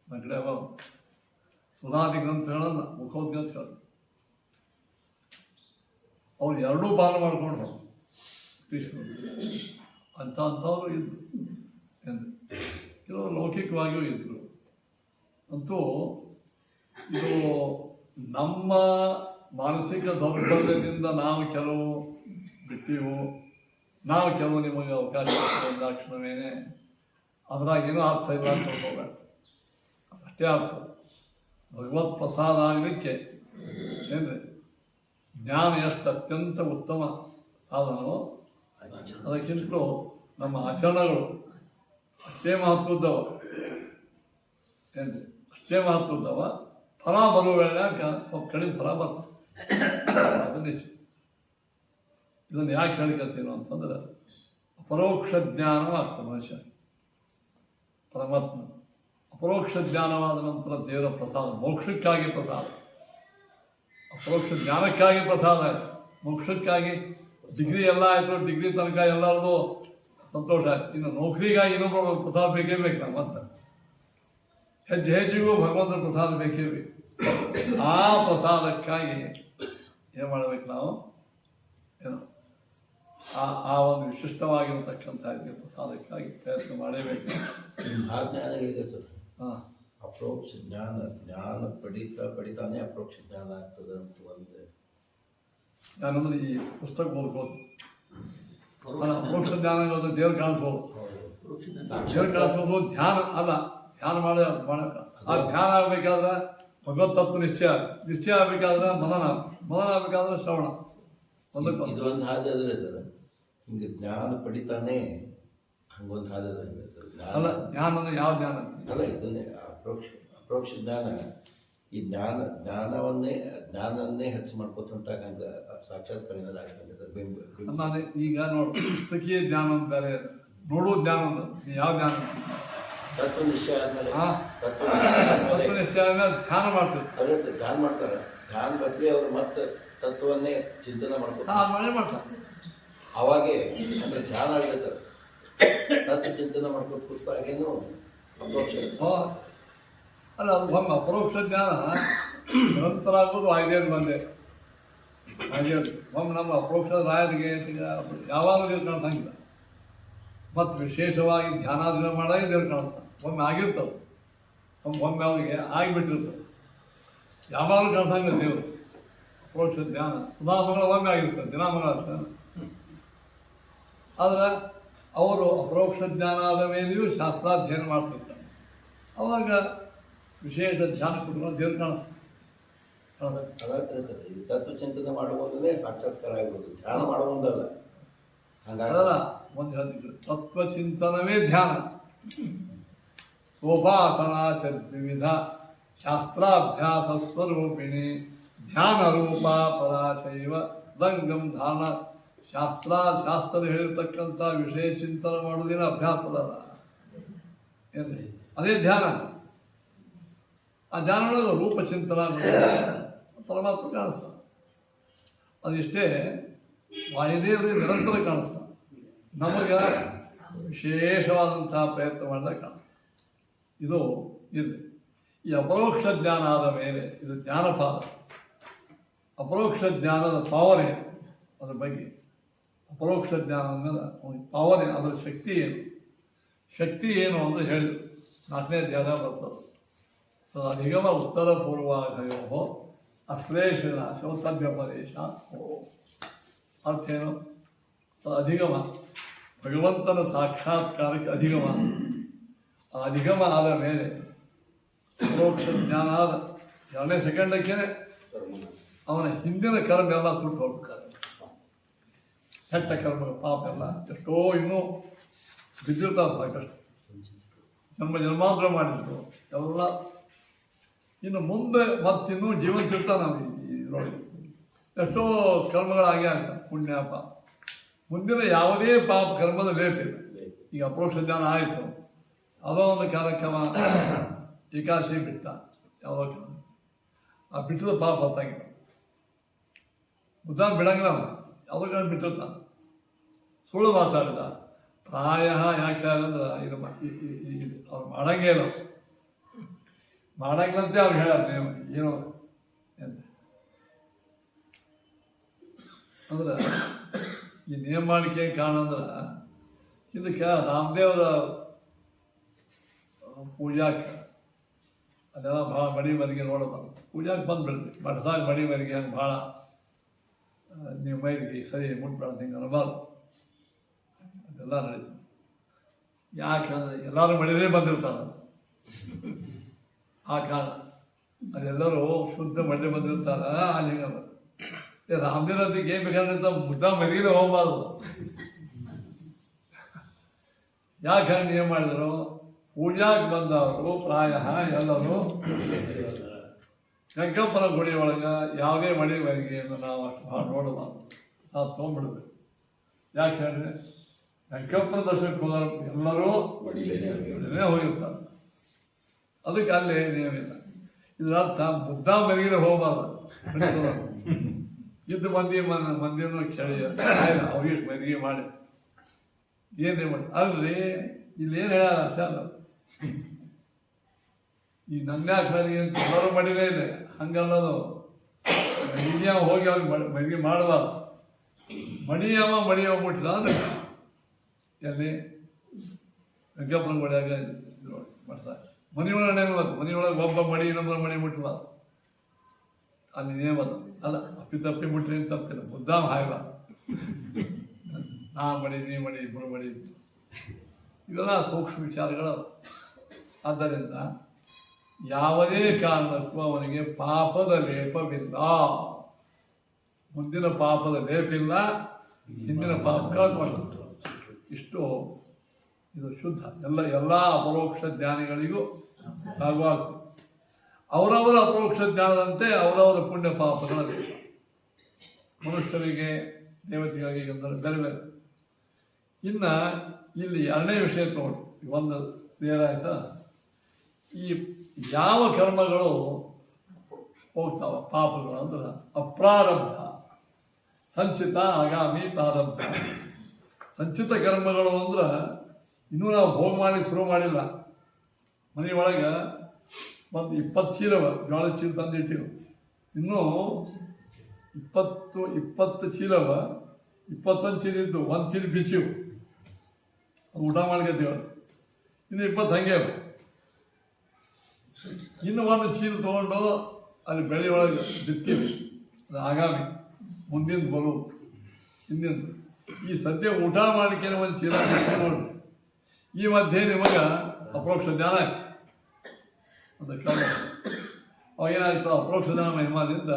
ನನ್ನ ಕಡೆ ಅವ ಸುಧಾದಿ ಗ್ರಂಥಗಳನ್ನು ಮುಖೋದ್ಗ್ರಂಥ ಹೇಳೋದು. ಅವ್ರು 2 ಪಾಲು ಮಾಡ್ಕೊಂಡು ಅಂಥವ್ರು ಇದ್ರು. ಕೆಲವರು ಲೌಕಿಕವಾಗಿಯೂ ಇದ್ದರು. ಅಂತೂ ಇದು ನಮ್ಮ ಮಾನಸಿಕ ದೌರ್ಬಲ್ಯದಿಂದ ನಾವು ಕೆಲವು ಬಿಟ್ಟಿವು, ನಾವು ಕೆಲವು ನಿಮಗೆ ಅವಕಾಶ ಕೊಟ್ಟಿದ್ದಾಕ್ಷಣವೇನೆ ಅದ್ರಾಗೇನೂ ಅರ್ಥ ಇಲ್ಲ ಅಂತ ಹೋಗಬೇಡ. ಅಷ್ಟೇ ಅರ್ಥ. ಭಗವತ್ ಪ್ರಸಾದ ಆಗಲಿಕ್ಕೆ ಏನ್ರಿ ಜ್ಞಾನ ಎಷ್ಟು ಅತ್ಯಂತ ಉತ್ತಮ ಸಾಧನವೋ ಅದಕ್ಕಿಂತಲೂ ನಮ್ಮ ಆಚರಣೆಗಳು ಅಷ್ಟೇ ಮಹತ್ವದ್ದವ. ಏನ್ರಿ ಅಷ್ಟೇ ಮಹತ್ವದ್ದವ. ಫಲ ಬರುವ ವೇಳೆಯಾಗ ಸ್ವಲ್ಪ ಕಡಿಮೆ ಫಲ ಬರ್ತದೆ, ಅದು ನಿಶ್ಚಿತ. ಇದನ್ನು ಯಾಕೆ ಹೇಳ್ಕತ್ತೀನೋ ಅಂತಂದ್ರೆ, ಪರೋಕ್ಷ ಜ್ಞಾನವಾಗ್ತದೆ ಮನುಷ್ಯ ಪರಮಾತ್ಮ. ಅಪರೋಕ್ಷ ಜ್ಞಾನವಾದ ನಂತರ ದೇವರ ಪ್ರಸಾದ, ಮೋಕ್ಷಕ್ಕಾಗಿ ಪ್ರಸಾದ. ಅಪರೋಕ್ಷ ಜ್ಞಾನಕ್ಕಾಗಿ ಪ್ರಸಾದ ಆಯಿತು, ಮೋಕ್ಷಕ್ಕಾಗಿ ಡಿಗ್ರಿ ಎಲ್ಲ ಆಯಿತು, ಡಿಗ್ರಿ ತನಕ ಎಲ್ಲರದು ಸಂತೋಷ ಆಯಿತು. ಇನ್ನು ನೌಕರಿಗಾಗಿ ಇನ್ನೊಬ್ಬರು ಪ್ರಸಾದ ಬೇಕೇ ಬೇಕು ನಾವು. ಮತ್ತೆ ಹೆಜ್ಜೆ ಹೆಜ್ಜೆಗೂ ಭಗವಂತನ ಪ್ರಸಾದ ಬೇಕೇ ಬೇಕು. ಆ ಪ್ರಸಾದಕ್ಕಾಗಿ ಏನು ಮಾಡಬೇಕು ನಾವು? ಏನು ಆ ಒಂದು ವಿಶಿಷ್ಟವಾಗಿರತಕ್ಕಂಥ ಪ್ರಸಾದಕ್ಕಾಗಿ ಪ್ರಯತ್ನ ಮಾಡಲೇಬೇಕು. ಆ ಜ್ಞಾನಗಳಿಗೆ ಹಾಂ, ಅಪ್ರೋಕ್ಷ ಜ್ಞಾನ ಪಡಿತಾನೆ ಅಪ್ರೋಕ್ಷ ಜ್ಞಾನ ಆಗ್ತದೆ ಅಂತ ಒಂದು ನಾನಂದ್ರೆ ಈ ಪುಸ್ತಕ ಓದ್ಬೋದು. ಅಪ್ರೋಕ್ಷ ಜ್ಞಾನ ದೇವ್ರು ಕಾಣಿಸ್ಬೋದು, ದೇವ್ರು ಕಾಣಿಸ್ಬೋದು. ಧ್ಯಾನ ಅಲ್ಲ, ಧ್ಯಾನ ಮಾಡಕ್ಕ ಆ ಧ್ಯಾನ ಆಗಬೇಕಾದ್ರೆ ಭಗವತ್ ತತ್ವ ನಿಶ್ಚಯ ಆಗಬೇಕಾದ್ರೆ ಮನನ ಆಗಬೇಕಾದ್ರೆ ಶ್ರವಣ. ಇದು ಒಂದು ಹಾದಿ ಅದ್ರ ಇರ್ತದೆ. ಹಿಂಗೆ ಜ್ಞಾನ ಪಡಿತಾನೆ ಹಂಗೊಂದು ಹಾದಿ ಅದ್ರ ಅಲ್ಲ. ಜ್ಞಾನ ಅಂದ್ರೆ ಯಾವ ಜ್ಞಾನ ಅಲ್ಲ, ಇದನ್ನೇ ಅಪ್ರೋಕ್ಷ ಜ್ಞಾನ. ಈ ಜ್ಞಾನನ್ನೇ ಹೆಚ್ಚು ಮಾಡ್ಕೊತ ಹೊಂಟಾಗ ಹಂಗೆ ಸಾಕ್ಷಾತ್ಕಾರದಿಂದ ಆಗ್ತದೆ. ನಾನು ಈಗ ನೋಡಿ, ಪುಸ್ತಕೀಯ ಜ್ಞಾನ ಅಂತ ಬೇರೆ, ನೋಡೋ ಜ್ಞಾನ ಅಂತ ಯಾವ ಜ್ಞಾನ? ತತ್ವ ನಿಶ್ಚಯ ಆದ್ಮೇಲೆ ತತ್ವ ನಿಶ್ಚಯ ಆದ್ಮೇಲೆ ಧ್ಯಾನ ಮಾಡ್ತಾರೆ. ಅದೇ ಧ್ಯಾನ ಮಾಡ್ತಾರೆ. ಧ್ಯಾನ ಬದಲಿ ಅವರು ಮತ್ತೆ ತತ್ವನ್ನೇ ಚಿಂತನೆ ಮಾಡ್ತಾರೆ. ಅವಾಗೆ ಅಂದ್ರೆ ಧ್ಯಾನ ಆಗ್ಬಿಡ್ತಾರೆ. ತತ್ವ ಚಿಂತನೆ ಮಾಡ್ಕೊತ ಕೂತಾಗೇನು ಅಪ್ರೋಕ್ಷ ಅಲ್ಲ, ಅದು ಒಮ್ಮೆ ಅಪರೋಕ್ಷ ಜ್ಞಾನ ನಿರಂತರ ಆಗೋದು ಆಯ್ದೇದು ಬಂದೆ ಆಯ್ದೇದು. ಒಮ್ಮೆ ನಮ್ಮ ಅಪರೋಕ್ಷ ರಾಯರಿಗೆ ಯಾವಾಗಲೂ ದೇವ್ರು ಕಾಣಿಸಂಗಿಲ್ಲ. ಮತ್ತು ವಿಶೇಷವಾಗಿ ಧ್ಯಾನಾದಿನ ಮಾಡಾಗ ದೇವ್ರು ಕಾಣಿಸ್ತಾನೆ. ಒಮ್ಮೆ ಆಗಿರ್ತವೆ, ಒಮ್ಮೆ ಅವರಿಗೆ ಆಗಿಬಿಟ್ಟಿರ್ತವೆ. ಯಾವಾಗಲೂ ಕಾಣಿಸಂಗಿಲ್ಲ ದೇವರು. ಅಪರೋಕ್ಷ ಜ್ಞಾನ ಸುಧಾಮಗಳ ಒಮ್ಮೆ ಆಗಿರ್ತದೆ, ದಿನಾಮಗಳ ಆಗ್ತಾನೆ. ಆದರೆ ಅವರು ಅಪರೋಕ್ಷ ಜ್ಞಾನ ಆದ ಮೇಲೆಯೂ ಶಾಸ್ತ್ರಾಧ್ಯಯನ ಮಾಡ್ತಿರ್ತಾರೆ. ಅವಾಗ ವಿಶೇಷ ಧ್ಯಾನ ಕೊಟ್ಕೊಂಡು ದೇವ್ರು ಕಾಣಿಸ್ತಾರೆ. ಇದು ತತ್ವ ಚಿಂತನೆ ಮಾಡುವುದೇ ಸಾಕ್ಷಾತ್ಕಾರ ಆಗ್ಬೋದು, ಧ್ಯಾನ ಮಾಡುವುದಲ್ಲ. ಹಾಗಾಗಲ್ಲ. ಒಂದು ಹೇಳ್ತಿದ್ರು, ತತ್ವಚಿಂತನವೇ ಧ್ಯಾನ. ಸೋಪಾಸನಾಚ ವಿವಿಧ ಶಾಸ್ತ್ರಾಭ್ಯಾಸ ಸ್ವರೂಪಿಣಿ ಧ್ಯಾನ ರೂಪ ಪರಾಚೈವ ದಂಗಂ ಧಾನ. ಶಾಸ್ತ್ರ ಹೇಳಿರ್ತಕ್ಕಂಥ ವಿಷಯ ಚಿಂತನೆ ಮಾಡುವುದೇನು ಅಭ್ಯಾಸದಲ್ಲ, ಏನ್ರಿ ಅದೇ ಧ್ಯಾನ. ಆ ಧ್ಯಾನದೊಳಗೆ ರೂಪಚಿಂತನ ಪರಮಾತ್ಮ ಕಾಣಿಸ್ತಾನೆ. ಅದಿಷ್ಟೇ ವಾಯುದೇವರಿಗೆ ನಿರಂತರ ಕಾಣಿಸ್ತಾನೆ. ನಮಗೆ ವಿಶೇಷವಾದಂಥ ಪ್ರಯತ್ನ ಮಾಡಿದಾಗ ಕಾಣಿಸ್ತಾನೆ. ಇದು ಈ ಅಪರೋಕ್ಷ ಜ್ಞಾನ ಆದ ಮೇಲೆ ಇದು ಜ್ಞಾನಪಾದ. ಅಪರೋಕ್ಷ ಜ್ಞಾನದ ಪವರ್ ಏನು, ಅದ್ರ ಬಗ್ಗೆ ಅಪರೋಕ್ಷ ಜ್ಞಾನ ಮೇಲೆ ಪವರ್ ಏನು, ಅದರ ಶಕ್ತಿ ಏನು ಅಂತ ಹೇಳಿದರು. 4ನೇ ಅಧ್ಯಾಯ ಬರ್ತದೆ. ಅಧಿಗಮ ಉತ್ತರ ಪೂರ್ವಾಧಯೋ ಅಶ್ಲೇಷನಾಶೋ ತದ್ವ್ಯಪದೇಶ. ಅರ್ಥ ಏನು? ಅಧಿಗಮ ಭಗವಂತನ ಸಾಕ್ಷಾತ್ಕಾರಕ್ಕೆ ಅಧಿಗಮ. ಆ ಅಧಿಗಮ ಆದ ಮೇಲೆ ಅಪರೋಕ್ಷ ಜ್ಞಾನ ಆದ 2ನೇ ಸೆಕೆಂಡಕ್ಕೇನೆ ಅವನ ಹಿಂದಿನ ಕರ್ಮ ಎಲ್ಲ ಸುಟ್ಟು ಹೋಗ್ತಾರೆ. ಕೆಟ್ಟ ಕರ್ಮ ಪಾಪ ಎಲ್ಲ ಎಷ್ಟೋ ಇನ್ನೂ ಬಿದ್ದಿರ್ತಾರೆ ಸಾಕಷ್ಟು. ಜನ್ಮಾಂತರ ಮಾಡಿದ್ರು ಅವರೆಲ್ಲ ಇನ್ನು ಮುಂದೆ ಮತ್ತಿನ್ನೂ ಜೀವಂತ ಇರ್ತಾನೆ. ನಾವು ಇದರೊಳಗೆ ಎಷ್ಟೋ ಕರ್ಮಗಳಾಗಿ ಆಗ್ತವೆ, ಪುಣ್ಯ ಪಾಪ. ಮುಂದಿನ ಯಾವುದೇ ಪಾಪ ಕರ್ಮದ ಲೇಟ್ ಇಲ್ಲ. ಈಗ ಅಪರೋಕ್ಷ ಜ್ಞಾನ ಆಯಿತು, ಯಾವುದೋ ಒಂದು ಕಾರ್ಯಕ್ರಮ ಏಕಾದಶಿ ಬಿಟ್ಟ, ಯಾವುದೋ ಆ ಬಿಟ್ಟದ ಪಾಪ ಹೊತ್ತಾಗಿಲ್ಲ. ಉದಾಹರಣೆ ಬಿಡಂಗಿಲ್ಲ, ಯಾವುದೋ ಕಾರಣ ಬಿಟ್ಟಿರ್ತಾನೆ. ಸುಳ್ಳು ಮಾತಾಡಿದ ಪ್ರಾಯ ಯಾಕೆ ಅಂದ್ರೆ ಇದು ಅವ್ರು ಮಾಡಂಗೇ ಇಲ್ಲ, ಮಾಡಂಗಿಲ್ಲಂತೆ ಅವ್ರು ಹೇಳ್ಯಾರ. ನೀವು ಏನೋ ಅಂದ್ರೆ ಈ ನೇಮ ಮಾಡಿಕೆ ಕಾರಣ ಅಂದ್ರೆ ಇದಕ್ಕೆ ರಾಮದೇವರ ಪೂಜಾಕ್ಕೆ ಅದೆಲ್ಲ ಭಾಳ ಮಡಿ ಮನೆಗೆ ನೋಡಬಾರ್ದು. ಪೂಜಾಕ್ಕೆ ಬಂದುಬಿಡ್ರಿ, ಮಠದಾಗ ಮಡಿ ಮನೆಗೆ ಹಂಗೆ ಭಾಳ ನೀವು ಮೈಲಿಗೆ ಸರಿ ಮುಟ್ಬೇಡ ಹಿಂಗೆ ಅನ್ನಬಾರ್ದು. ಅದೆಲ್ಲ ನಡೀತದೆ. ಯಾಕಂದ್ರೆ ಎಲ್ಲರೂ ಮಡಿಲೇ ಬಂದಿರ್ತಾರೆ. ಆ ಕಾರಣ ಅದೆಲ್ಲರೂ ಶುದ್ಧ ಮಡಿ ಬಂದಿರ್ತಾರೆ. ಅಲ್ಲಿ ಹಿಂಗೆ ರಾಮದೇವರದಿಗೆ ಏನು ಬೇಕಾದ್ರೆ ಮುದ್ದ ಮನೆಗೆ ಹೋಗ್ಬಾರ್ದು. ಯಾಕೆ ಏನು ಮಾಡಿದ್ರು? ಪೂಜಾಗೆ ಬಂದವರು ಪ್ರಾಯ ಎಲ್ಲರೂ ಶಂಕಪ್ಪನ ಗುಡಿ ಒಳಗೆ ಯಾವುದೇ ಮಡಿ ಮನೆಗೆಯನ್ನು ನಾವು ಅಷ್ಟು ಭಾಳ ನೋಡಬಾರ್ದು. ನಾವು ತೊಗೊಂಡ್ಬಿಡ್ಬೇಕು. ಯಾಕೆ ಹೇಳಿದ್ರೆ ವೆಂಕಪ್ಪನ ದರ್ಶನಕ್ಕೆ ಹೋದ ಎಲ್ಲರೂ ಮಡಿಲೇ ಹೋಗಿರ್ತಾರೆ. ಅದಕ್ಕೆ ಅಲ್ಲಿ ನಿಯಮಿಲ್ಲ. ಇದರ ಅರ್ಥ ಬುದ್ಧ ಮೆರುಗಿನ ಹೋಗಬಾರ್ದು. ಇದ್ದು ಮಂದಿಯನ್ನು ಕೇಳಿ ಅವ್ರಿಗೆ ಮೆರುಗಿ ಮಾಡಿ ಏನೇ ಮಾಡಿ ಅಲ್ರಿ ಇಲ್ಲಿ ಏನು ಹೇಳ ಶಾಲ ಈ ನನ್ಯಾಕೆ ಮೆರುಗಿ ಅಂತ ಎಲ್ಲರೂ ಮಡಿಲೇ ಇದೆ. ಹಂಗಲ್ಲದು ಮಡಿಯ ಹೋಗಿ ಅವ್ರಿಗೆ ಮೆರುಗಿ ಮಾಡಬಾರ್ದು. ಮಡಿಯವ ಮುಟ್ಟಿದ ಅಂದ್ರೆ ಎಲ್ಲಿ ವೆಂಕಪ್ಪನ ಮಡಿಯಾಗ ಮಾಡ್ತಾರೆ. ಮನೆಯೊಳಗಡೆ ಮನೆಯೊಳಗೆ ಒಬ್ಬ ಮಡಿ ಇನ್ನೊಬ್ಬರ ಮಡಿ ಮುಟ್ಟಲ್ಲ. ಅಲ್ಲಿ ನೇಮದ ಅಲ್ಲ ತಪ್ಪಿ ಮುಟ್ರಿ ಅಂತ ತಪ್ಪಿಲ್ಲ. ಮುದ್ದಾಮ ಹಾಯ್ಬ ನಾ ಮಡಿ ನೀ ಮಡಿ ಇಬ್ಬರು ಮಡಿ ಇವೆಲ್ಲ ಸೂಕ್ಷ್ಮ ವಿಚಾರಗಳು. ಆದ್ದರಿಂದ ಯಾವುದೇ ಕಾರಣಕ್ಕೂ ಅವನಿಗೆ ಪಾಪದ ಲೇಪವಿಲ್ಲ. ಮುಂದಿನ ಪಾಪದ ಲೇಪಿಲ್ಲ, ಹಿಂದಿನ ಪಾಪಗಳು ಇಷ್ಟು ಇದು ಶುದ್ಧ. ಎಲ್ಲ ಅಪರೋಕ್ಷ ಜ್ಞಾನಿಗಳಿಗೂ ಲಾಗುವಾಗ್ತದೆ. ಅವರವರ ಅಪರೋಕ್ಷ ಜ್ಞಾನದಂತೆ ಅವರವರ ಪುಣ್ಯ ಪಾಪಗಳಲ್ಲಿ ಮನುಷ್ಯರಿಗೆ ದೇವತೆಗಳಿಗೆ ಬೇರೆ ಬೇರೆ. ಇನ್ನು ಇಲ್ಲಿ ಎರಡನೇ ವಿಷಯ ತಗೊಂಡು ಒಂದು ಕ್ಲಿಯರ್ ಆಯ್ತಾ. ಈ ಯಾವ ಕರ್ಮಗಳು ಹೋಗ್ತಾವ ಪಾಪಗಳು ಅಂದ್ರೆ ಅಪ್ರಾರಬ್ಧ, ಸಂಚಿತ, ಆಗಾಮಿ, ಪ್ರಾರಬ್ಧ. ಸಂಚಿತ ಕರ್ಮಗಳು ಅಂದ್ರೆ ಇನ್ನೂ ನಾವು ಭೋಗ ಮಾಡಿ ಶುರು ಮಾಡಿಲ್ಲ. ಮನೆಯೊಳಗೆ ಒಂದು 20 ಚೀಲವ ಜೋಳದ ಚೀಲ ತಂದಿಟ್ಟಿವು. ಇನ್ನೂ 20 ಚೀಲವ 21 ಚೀಲ ಇದ್ದು 1 ಚೀಲ ಬಿಚ್ಚಿವು. ಅದು ಊಟ ಮಾಡ್ಕೊತೀವ. ಇನ್ನು 20 ಹಂಗೆ. ಇನ್ನು 1 ಚೀಲ ತೊಗೊಂಡು ಅಲ್ಲಿ ಬೆಳೆ ಒಳಗೆ ಬಿತ್ತೀವಿ. ಅದು ಆಗಾಮಿ, ಮುಂದಿನ ಬರುವುದು ಹಿಂದಿನ. ಈ ಸದ್ಯ ಊಟ ಮಾಡಲಿಕ್ಕೆ 1 ಚೀಲ ನೋಡ್ರಿ. ಈ ಮಧ್ಯೆ ನಿಮಗೆ ಅಪರೋಕ್ಷ ಜ್ಞಾನ ಆಯ್ತು. ಅದಕ್ಕೆ ಅವಾಗೇನಾಗ್ತದೆ, ಅಪರೋಕ್ಷ ಜ್ಞಾನ ಮಹಿಮಾದಿಂದ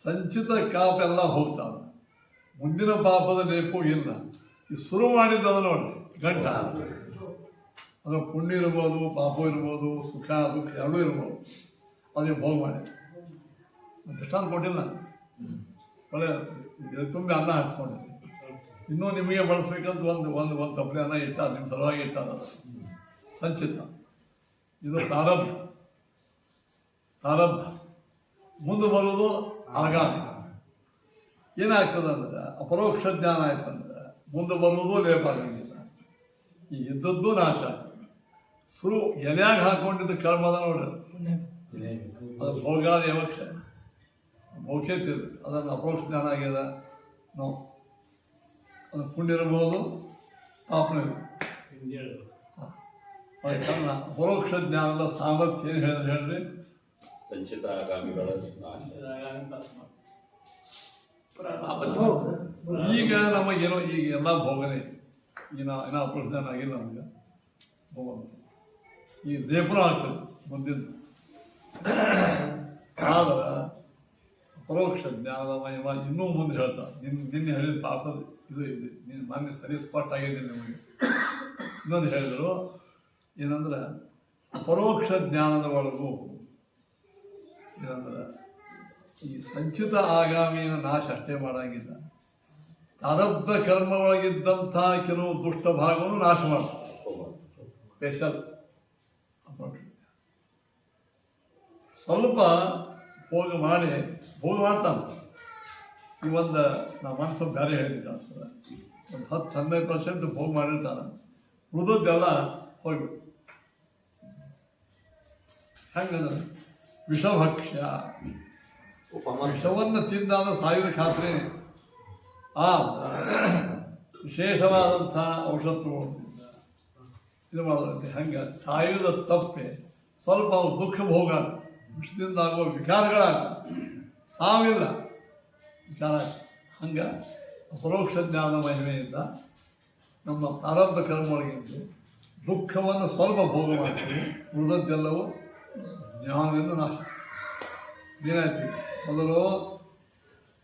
ಸಂಚಿತ ಕಾಪ ಎಲ್ಲ ಹೋಗ್ತಾವೆ. ಮುಂದಿನ ಪಾಪದ ಲೇಪು ಇಲ್ಲ. ಈ ಶುರು ಮಾಡಿದ್ದದ ನೋಡಿ ಗಂಟ, ಅದು ಪುಣ್ಯ ಇರ್ಬೋದು, ಪಾಪ ಇರ್ಬೋದು, ಸುಖ ದುಃಖ ಎರಡೂ ಇರ್ಬೋದು. ಅದೇ ಭೋಗ ಮಾಡಿ ದೃಷ್ಟಾಂತ ಕೊಟ್ಟಿಲ್ಲ. ಒಳ್ಳೆ ತುಂಬಿ ಅನ್ನ ಹಾಕ್ಸ್ಕೊಂಡಿದ್ದೆ. ಇನ್ನೂ ನಿಮಗೆ ಬಳಸ್ಬೇಕಂತ ಒಂದು ತಪ್ಪಲೆ ಅನ್ನ ಇಟ್ಟಾರ, ನಿಮ್ಮ ಸಲುವಾಗಿ ಇಟ್ಟಾರ. ಸಂಚಿತ ಇದು ಪ್ರಾರಬ್ಧ. ಮುಂದೆ ಬರೋದು ಆಗಾಮಿ. ಏನಾಗ್ತದೆ ಅಂದ್ರೆ ಅಪರೋಕ್ಷ ಜ್ಞಾನ ಆಯ್ತಂದ್ರೆ ಮುಂದೆ ಬರುವುದು ಲೇಪ ಆಗಂಗಿಲ್ಲ. ಈ ಇದ್ದದ್ದು ನಾಶ. ಶುರು ಎಲೆಯಾಗ ಹಾಕೊಂಡಿದ್ದ ಕರ್ಮದ ನೋಡ್ರಿ, ಅದು ಭೋಗಾದ ಯಮಕ್ಷ ಮೋಕ್ಷ ತಿರ್ಬೇಕು. ಅದನ್ನು ಅಪರೋಕ್ಷ ಜ್ಞಾನ ಆಗ್ಯದ. ನಾವು ಅದು ಪುಣ್ಯ ಇರ್ಬೋದು, ಪಾಪನ ಇರ್ಬೋದು. ಅಪರೋಕ್ಷ ಜ್ಞಾನದ ಸಾಮರ್ಥ್ಯ ಏನು ಹೇಳ್ರಿ. ಸಂಚಿತ ಆಗಾಮಿಗಳ ಈಗ ನಮಗೇನೋ ಈಗ ಎಲ್ಲ ಭೋಗನೆ. ಈಗ ಏನೋ ಅಪರೋಕ್ಷ ಜ್ಞಾನ ಆಗಿಲ್ಲ ನಮಗೆ. ಭೋಗ ಈ ಲೇಪನ ಆಗ್ತದೆ ಮುಂದಿದ್ದು. ಆದ್ರೆ ಅಪರೋಕ್ಷ ಜ್ಞಾನದ ಮಹಿಮ ಇನ್ನೂ ಮುಂದೆ ಹೇಳ್ತಾ. ನಿನ್ನೆ ಹೇಳಿದ ಪಾಪದ ಇದು ಇದೆ. ನೀನು ಮೊನ್ನೆ ಸರಿ ಸ್ಪಷ್ಟ ಆಗಿದ್ದಿಲ್ಲ ನಿಮಗೆ. ಇನ್ನೊಂದು ಹೇಳಿದರು ಏನಂದ್ರೆ ಅಪರೋಕ್ಷ ಜ್ಞಾನದ ಒಳಗೂ ಏನಂದ್ರೆ ಈ ಸಂಚಿತ ಆಗಾಮಿಯ ನಾಶ ಅಷ್ಟೇ ಮಾಡಂಗಿಲ್ಲ. ಪ್ರಾರಬ್ಧ ಕರ್ಮ ಒಳಗಿದ್ದಂಥ ಕೆಲವು ದುಷ್ಟ ಭಾಗವನ್ನು ನಾಶ ಮಾಡ್ತಾರೆ. ಸ್ಪೆಷಲ್ ಅಪರೋಕ್ಷ ಸ್ವಲ್ಪ ಭೋಗ ಮಾಡ್ತಾನೆ. ಈ ನಾವು ಮನಸ್ಸು ಬೇರೆ ಹೇಳಿದ್ದ ಒಂದು 10-12% ಭೋಗ ಮಾಡಿರ್ತಾನೆ. ಉಳಿದದ್ದೆಲ್ಲ ಹೋಗ್ಬಿಟ್ಟು ಹೆಂಗಂದ್ರೆ ವಿಷಭಕ್ಷ್ಯ. ವಿಷವನ್ನು ತಿಂದಾದ ಸಾವಿರ ಖಾತ್ರಿ. ವಿಶೇಷವಾದಂಥ ಔಷಧವನ್ನು ಇದು ಮಾಡೋದಂತೆ. ಹಂಗೆ ಸಾಯುವುದ ತಪ್ಪೆ ಸ್ವಲ್ಪ ದುಃಖ ಭೋಗ, ವಿಷದಿಂದ ಆಗುವ ವಿಕಾರಗಳಾಗ್ತವೆ. ಸಾವಿಲ್ಲ, ವಿಚಾರ. ಹಂಗೆ ಅಪರೋಕ್ಷ ಜ್ಞಾನ ಮಹಿಮೆಯಿಂದ ನಮ್ಮ ಪ್ರಾರಬ್ಧ ಕರ್ಮ ಒಳಗಿದ್ದು ದುಃಖವನ್ನು ಸ್ವಲ್ಪ ಭೋಗ ಮಾಡ್ತೀವಿ. ಉಳಿದದ್ದೆಲ್ಲವೂ ಜ್ಞಾನದಿಂದ ನಾಶ. ಏನಾಯ್ತು, ಮೊದಲು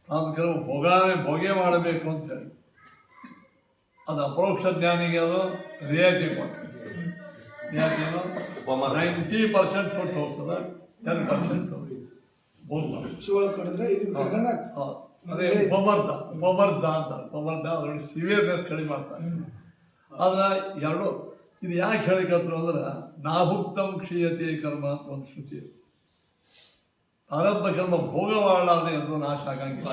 ಪ್ರಾರಬ್ಧ ಕರ್ಮ ಭೋಗೇ ಮಾಡಬೇಕು ಅಂತೇಳಿ ಅದು ಅಪರೋಕ್ಷ ಜ್ಞಾನಿಗೆ ಅದು ರಿಯಾಯಿತಿ ಕೊಡ್ತದೆ. ರಿಯಾಯಿತಿ 90% ಸುಟ್ಟು ಹೋಗ್ತದೆ, 10% ಅದೇ ಉಪಮರ್ದ ಅಂತಾರೆ. ಉಪಮರ್ದ ಅದರಲ್ಲಿ ಸಿವಿಯರ್ನೆಸ್ ಕಡಿಮೆ ಮಾಡ್ತಾರೆ. ಆದ್ರೆ ಎರಡು ಇದು ಯಾಕೆ ಹೇಳಿಕತ್ರು ಅಂದ್ರೆ ನಾಭುಕ್ತಂ ಕ್ಷೀಯತೆ ಕರ್ಮ ಅಂತ ಒಂದು ಶ್ರುತಿ ಇದೆ. ಪ್ರಾರಬ್ಧ ಕರ್ಮ ಭೋಗ ಮಾಡಲಾರ್ದೆ ಎಂದು ನಾಶ ಆಗಂಗಿಲ್ಲ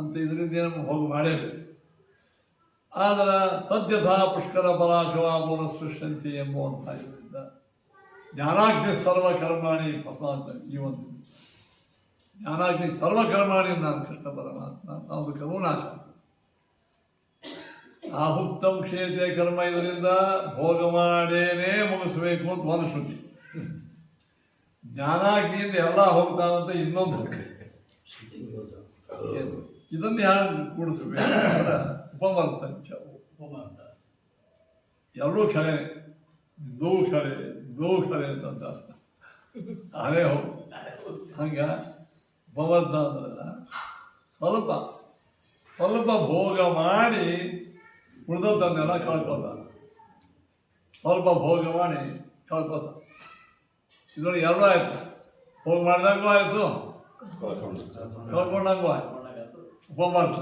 ಅಂತ ಇದರಿಂದ ಏನು ಭೋಗ ಮಾಡೇವೆ. ಆದರೆ ತದ್ಯಥಾ ಪುಷ್ಕರ ಪರಾಶವ ಮೂಲ ಸೃಷ್ಟಿಂತಿ ಎಂಬುವಂಥ ಇದರಿಂದ ಜ್ಞಾನಾಗ್ನಿ ಸರ್ವಕರ್ಮಾಣಿ ಪರಮಾತ್ಮ ಈ ಒಂದು ಜ್ಞಾನಾಗ್ನಿ ಸರ್ವಕರ್ಮಾಣಿ ನಾನು ಕೃಷ್ಣ ಪರಮಾತ್ಮ ನಾವು ಕರ್ಮ ನಾಶ. ಆಹುಕ್ತಂ ಕ್ಷೇತ್ರ ಕರ್ಮ ಇದರಿಂದ ಭೋಗ ಮಾಡೇನೇ ಮುಗಿಸ್ಬೇಕು ಅಂತ ಒಂದು ಶ್ರುತಿ. ಜ್ಞಾನಾಗ್ನಿಯಿಂದ ಎಲ್ಲ ಹೋಗ್ತಾನಂತ ಇನ್ನೊಂದು ಇದನ್ನು ಯಾರು ಕೂಡಿಸ್ಬೇಕು ಅಂದ್ರೆ ಉಪಮರ್ತಂಚ ಎರಡೂ ಖರೆ ದೋ ಖರೆ ಅಂತ ಅದೇ ಹೋಗು ಹಂಗ ಉಪಮರ್ತ ಅಂದ್ರೆ ಸ್ವಲ್ಪ ಭೋಗ ಮಾಡಿ ಉಳಿದದ್ದನ್ನೆಲ್ಲ ಕಳ್ಕೊತ, ಸ್ವಲ್ಪ ಭೋಗ ಮಾಡಿ ಕಳ್ಕೊತ. ಇದರಲ್ಲಿ ಎರಡೂ ಆಯ್ತು, ಭೋಗ ಮಾಡಿದಂಗೂ ಆಯಿತು ಕಳ್ಕೊಂಡಂಗೂ ಆಯ್ತು. ಉಪಮರ್ಥ